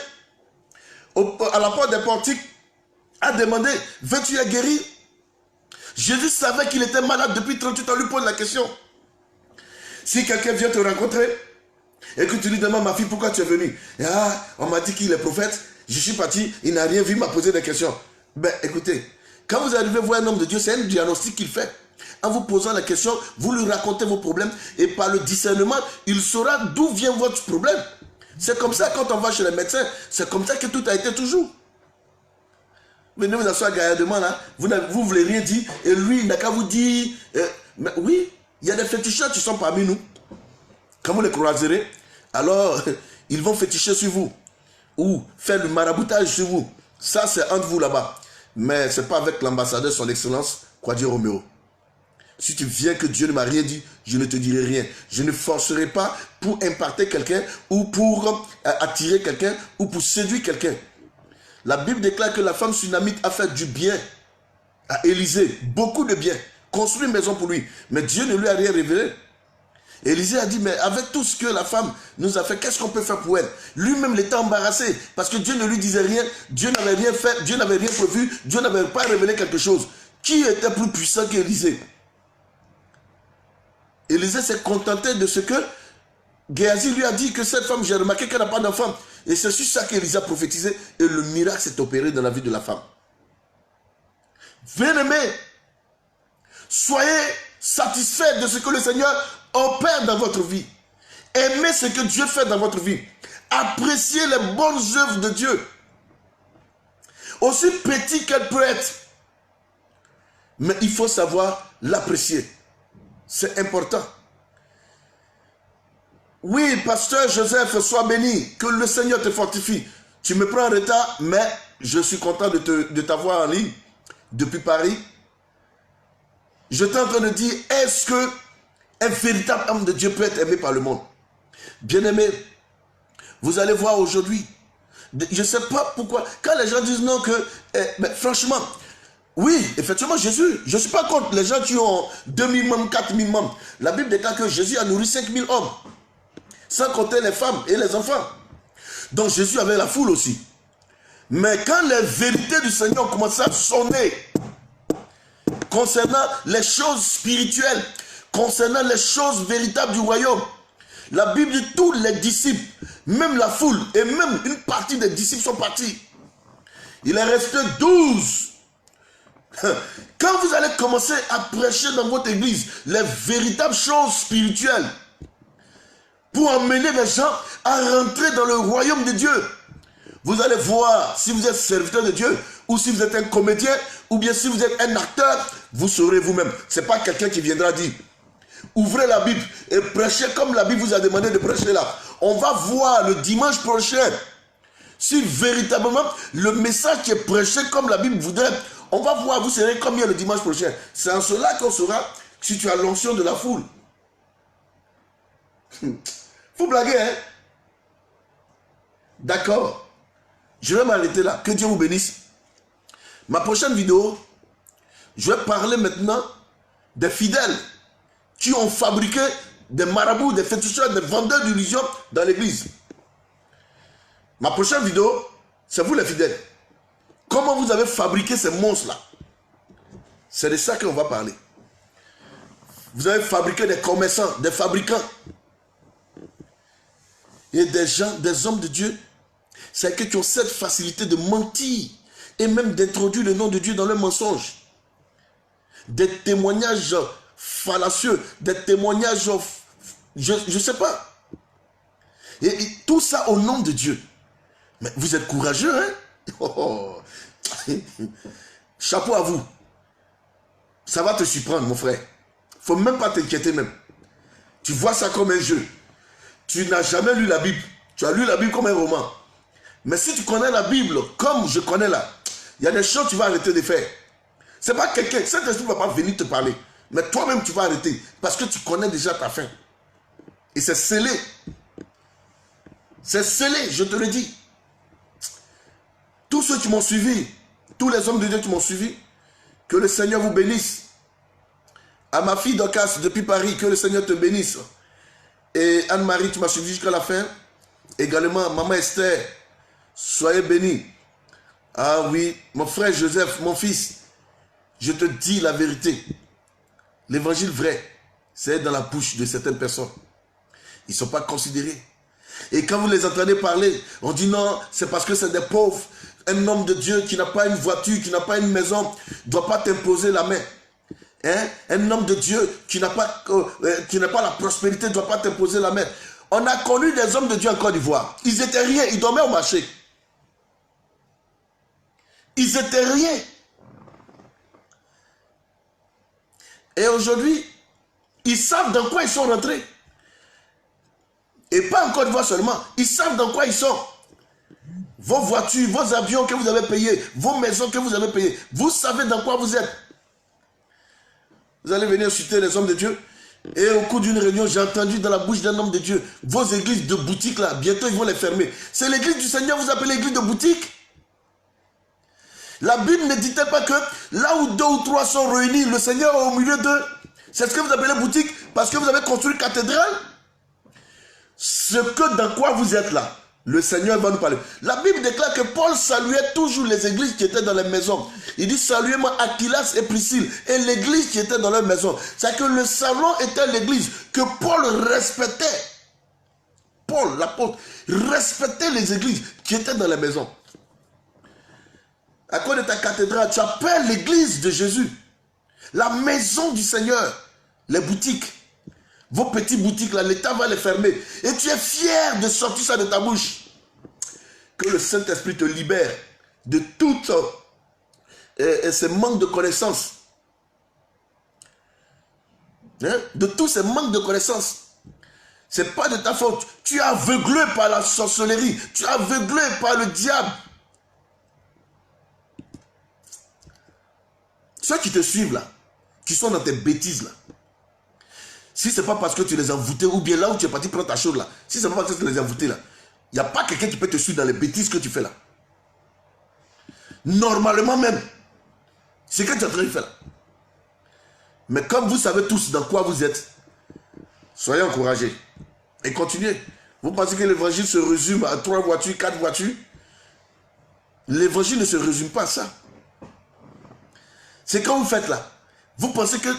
à la porte des portiques, a demandé, veux-tu être guéri? Jésus savait qu'il était malade depuis 38 ans, lui pose la question. Si quelqu'un vient te rencontrer et que tu lui demandes, ma fille, pourquoi tu es venue? Ah, on m'a dit qu'il est prophète, je suis parti, il n'a rien vu, il m'a posé des questions. Ben écoutez, quand vous arrivez voir un homme de Dieu, c'est un diagnostic qu'il fait. En vous posant la question, vous lui racontez vos problèmes et par le discernement, il saura d'où vient votre problème. C'est comme ça quand on va chez les médecins, c'est comme ça que tout a été toujours. Venez vous asseoir gaillardement là, vous voulez rien dire et lui il n'a qu'à vous dire, mais oui, il y a des féticheurs qui sont parmi nous. Quand vous les croiserez, alors ils vont féticher sur vous ou faire le maraboutage sur vous. Ça c'est entre vous là-bas. Mais ce n'est pas avec l'ambassadeur son excellence, Kwadi Roméo. Si tu viens que Dieu ne m'a rien dit, je ne te dirai rien. Je ne forcerai pas pour impacter quelqu'un ou pour attirer quelqu'un ou pour séduire quelqu'un. La Bible déclare que la femme sunamite a fait du bien à Élisée, beaucoup de bien, construit une maison pour lui. Mais Dieu ne lui a rien révélé. Élisée a dit, mais avec tout ce que la femme nous a fait, qu'est-ce qu'on peut faire pour elle? Lui-même il était embarrassé parce que Dieu ne lui disait rien, Dieu n'avait rien fait, Dieu n'avait rien prévu, Dieu n'avait pas révélé quelque chose. Qui était plus puissant qu'Élisée? Élisée s'est contenté de ce que Géasi lui a dit que cette femme, j'ai remarqué qu'elle n'a pas d'enfant. Et c'est sur ça qu'Élisée a prophétisé et le miracle s'est opéré dans la vie de la femme. Bien-aimés, soyez satisfaits de ce que le Seigneur opère dans votre vie. Aimez ce que Dieu fait dans votre vie. Appréciez les bonnes œuvres de Dieu. Aussi petit qu'elle peut être. Mais il faut savoir l'apprécier. C'est important. Oui, pasteur Joseph, sois béni. Que le Seigneur te fortifie. Tu me prends en retard, mais je suis content de t'avoir en ligne depuis Paris. Je t'ai en train de dire, est-ce qu'un véritable homme de Dieu peut être aimé par le monde? Bien-aimé, vous allez voir aujourd'hui. Je ne sais pas pourquoi. Quand les gens disent non, mais franchement, oui, effectivement, Jésus, je ne suis pas contre les gens qui ont 2000 membres, 4000 membres. La Bible déclare que Jésus a nourri 5000 hommes, sans compter les femmes et les enfants. Donc Jésus avait la foule aussi. Mais quand les vérités du Seigneur ont commencé à sonner, concernant les choses spirituelles, concernant les choses véritables du royaume, la Bible dit tous les disciples, même la foule et même une partie des disciples sont partis. Il est resté 12. Quand vous allez commencer à prêcher dans votre église les véritables choses spirituelles pour emmener les gens à rentrer dans le royaume de Dieu, vous allez voir si vous êtes serviteur de Dieu ou si vous êtes un comédien ou bien si vous êtes un acteur, vous saurez vous-même. Ce n'est pas quelqu'un qui viendra dire ouvrez la Bible et prêchez comme la Bible vous a demandé de prêcher là. On va voir le dimanche prochain si véritablement le message qui est prêché comme la Bible voudrait. On va voir, vous serez combien le dimanche prochain. C'est en cela qu'on saura si tu as l'onction de la foule. Faut blaguer, hein? D'accord. Je vais m'arrêter là. Que Dieu vous bénisse. Ma prochaine vidéo, je vais parler maintenant des fidèles qui ont fabriqué des marabouts, des féticheurs, des vendeurs d'illusions dans l'église. Ma prochaine vidéo, c'est vous les fidèles. Comment vous avez fabriqué ces monstres-là? C'est de ça qu'on va parler. Vous avez fabriqué des commerçants, des fabricants. Et des gens, des hommes de Dieu, c'est qui ont cette facilité de mentir et même d'introduire le nom de Dieu dans leurs mensonges. Des témoignages fallacieux, des témoignages, je ne sais pas. Et tout ça au nom de Dieu. Mais vous êtes courageux, hein? Oh. Chapeau à vous. Ça va te surprendre, mon frère. Faut même pas t'inquiéter même. Tu vois ça comme un jeu. Tu n'as jamais lu la Bible. Tu as lu la Bible comme un roman. Mais si tu connais la Bible comme je connais là, il y a des choses que tu vas arrêter de faire. C'est pas quelqu'un, cet esprit ne va pas venir te parler. Mais toi-même tu vas arrêter. Parce que tu connais déjà ta fin. Et c'est scellé. C'est scellé, je te le dis. Tous ceux qui m'ont suivi, tous les hommes de Dieu qui m'ont suivi, que le Seigneur vous bénisse. À ma fille Docas depuis Paris, que le Seigneur te bénisse. Et Anne-Marie, tu m'as suivi jusqu'à la fin. Également, Maman Esther, soyez bénis. Ah oui, mon frère Joseph, mon fils, je te dis la vérité. L'évangile vrai, c'est dans la bouche de certaines personnes. Ils ne sont pas considérés. Et quand vous les entendez parler, on dit non, c'est parce que c'est des pauvres. Un homme de Dieu qui n'a pas une voiture, qui n'a pas une maison, ne doit pas t'imposer la main. Hein? Un homme de Dieu qui n'a pas la prospérité ne doit pas t'imposer la main. On a connu des hommes de Dieu en Côte d'Ivoire. Ils étaient rien, ils dormaient au marché. Ils étaient rien. Et aujourd'hui, ils savent dans quoi ils sont rentrés. Et pas en Côte d'Ivoire seulement. Ils savent dans quoi ils sont. Vos voitures, vos avions que vous avez payés, vos maisons que vous avez payées. Vous savez dans quoi vous êtes. Vous allez venir citer les hommes de Dieu. Et au cours d'une réunion, j'ai entendu dans la bouche d'un homme de Dieu, vos églises de boutique là, bientôt ils vont les fermer. C'est l'église du Seigneur, vous appelez l'église de boutique? La Bible ne dit-elle pas que là où 2 ou 3 sont réunis, le Seigneur est au milieu d'eux? C'est ce que vous appelez boutique parce que vous avez construit une cathédrale? Ce que dans quoi vous êtes là, le Seigneur va nous parler. La Bible déclare que Paul saluait toujours les églises qui étaient dans les maisons. Il dit saluez-moi Aquilas et Priscille et l'église qui était dans leur maison. C'est que le salon était l'église que Paul respectait. Paul, l'apôtre, respectait les églises qui étaient dans les maisons. À cause de ta cathédrale, tu appelles l'église de Jésus. La maison du Seigneur. Les boutiques. Vos petites boutiques là, l'État va les fermer. Et tu es fier de sortir ça de ta bouche. Que le Saint-Esprit te libère de tout ces manques de connaissances. Hein? De tous ces manques de connaissances. Ce n'est pas de ta faute. Tu es aveuglé par la sorcellerie. Tu es aveuglé par le diable. Ceux qui te suivent là, qui sont dans tes bêtises là, si ce n'est pas parce que tu les as envoûtés, ou bien là où tu es parti prendre ta chose là, si ce n'est pas parce que tu les as envoûtés là, il n'y a pas quelqu'un qui peut te suivre dans les bêtises que tu fais là. Normalement même, c'est ce que tu es en train de faire là. Mais comme vous savez tous dans quoi vous êtes, soyez encouragés et continuez. Vous pensez que l'évangile se résume à 3 voitures, 4 voitures? L'évangile ne se résume pas à ça. C'est quand vous faites là. Vous pensez que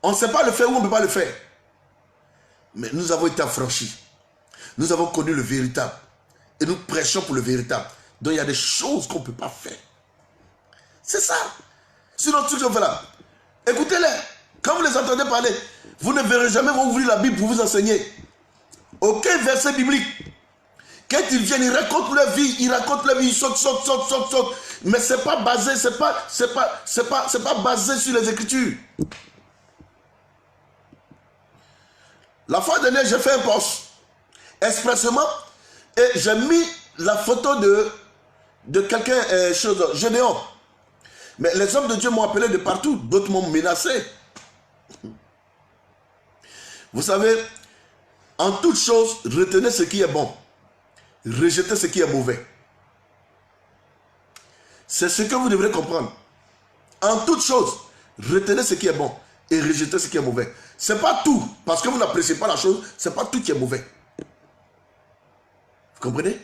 on ne sait pas le faire ou on ne peut pas le faire. Mais nous avons été affranchis. Nous avons connu le véritable. Et nous prêchons pour le véritable. Donc il y a des choses qu'on ne peut pas faire. C'est ça. Sinon, tout ce qu'on fait là, écoutez-les. Quand vous les entendez parler, vous ne verrez jamais ouvrir la Bible pour vous enseigner. Aucun verset biblique. Quand ils viennent, ils racontent leur vie, ils sautent. Mais c'est pas basé, c'est pas basé sur les Écritures. La fois dernière, j'ai fait un post expressement et j'ai mis la photo de quelqu'un, Gédéon. Mais les hommes de Dieu m'ont appelé de partout, d'autres m'ont menacé. Vous savez, en toute chose, retenez ce qui est bon. Rejetez ce qui est mauvais. C'est ce que vous devrez comprendre. En toute chose, retenez ce qui est bon et rejetez ce qui est mauvais. Ce n'est pas tout, parce que vous n'appréciez pas la chose, ce n'est pas tout qui est mauvais. Vous comprenez?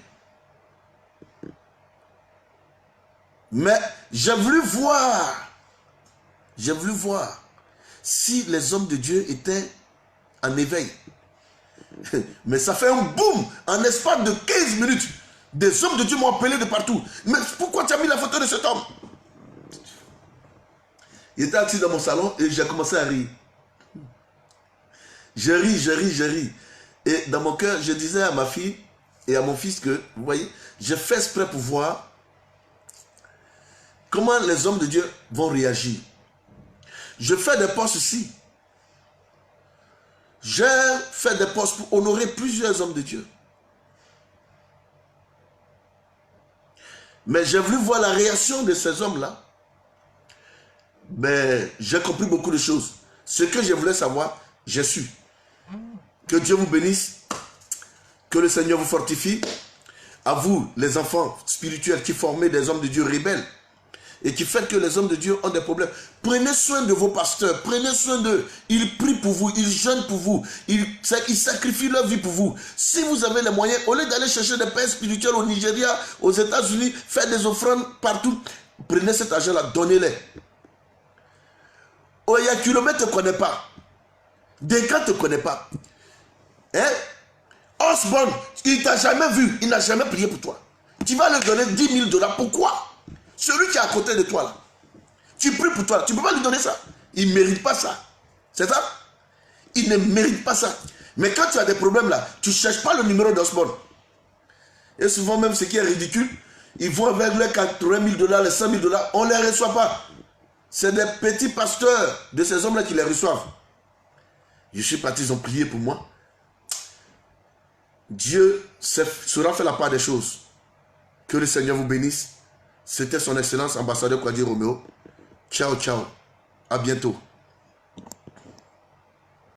Mais j'ai voulu voir si les hommes de Dieu étaient en éveil. Mais ça fait un boom en espace de 15 minutes. Des hommes de Dieu m'ont appelé de partout. Mais pourquoi tu as mis la photo de cet homme? Il était assis dans mon salon et j'ai commencé à rire. Je ris. Et dans mon cœur, je disais à ma fille et à mon fils que, vous voyez, j'ai fait exprès pour voir comment les hommes de Dieu vont réagir. Je fais des posts ici. J'ai fait des posts pour honorer plusieurs hommes de Dieu. Mais j'ai voulu voir la réaction de ces hommes-là. Mais j'ai compris beaucoup de choses. Ce que je voulais savoir, j'ai su. Que Dieu vous bénisse. Que le Seigneur vous fortifie. À vous, les enfants spirituels qui formaient des hommes de Dieu rebelles. Et qui fait que les hommes de Dieu ont des problèmes. Prenez soin de vos pasteurs. Prenez soin d'eux. Ils prient pour vous. Ils jeûnent pour vous. Ils sacrifient leur vie pour vous. Si vous avez les moyens, au lieu d'aller chercher des pères spirituels au Nigeria, aux États-Unis, faire des offrandes partout, prenez cet argent-là, donnez-les. Oyakulomet ne te connaît pas. Dekan ne te connaît pas. Hein? Osborne, il ne t'a jamais vu. Il n'a jamais prié pour toi. Tu vas lui donner 10 000 $. Pourquoi? Celui qui est à côté de toi là, tu pries pour toi, tu ne peux pas lui donner ça. Il ne mérite pas ça. C'est ça? Il ne mérite pas ça. Mais quand tu as des problèmes là, tu ne cherches pas le numéro d'Osborne. Et souvent même ce qui est ridicule, ils vont avec les 80 000 $, les 100 000 $, on ne les reçoit pas. C'est des petits pasteurs de ces hommes là qui les reçoivent. Je suis parti, ils ont prié pour moi. Dieu saura faire la part des choses. Que le Seigneur vous bénisse. C'était son Excellence, ambassadeur Kwadi Roméo. Ciao, ciao. À bientôt.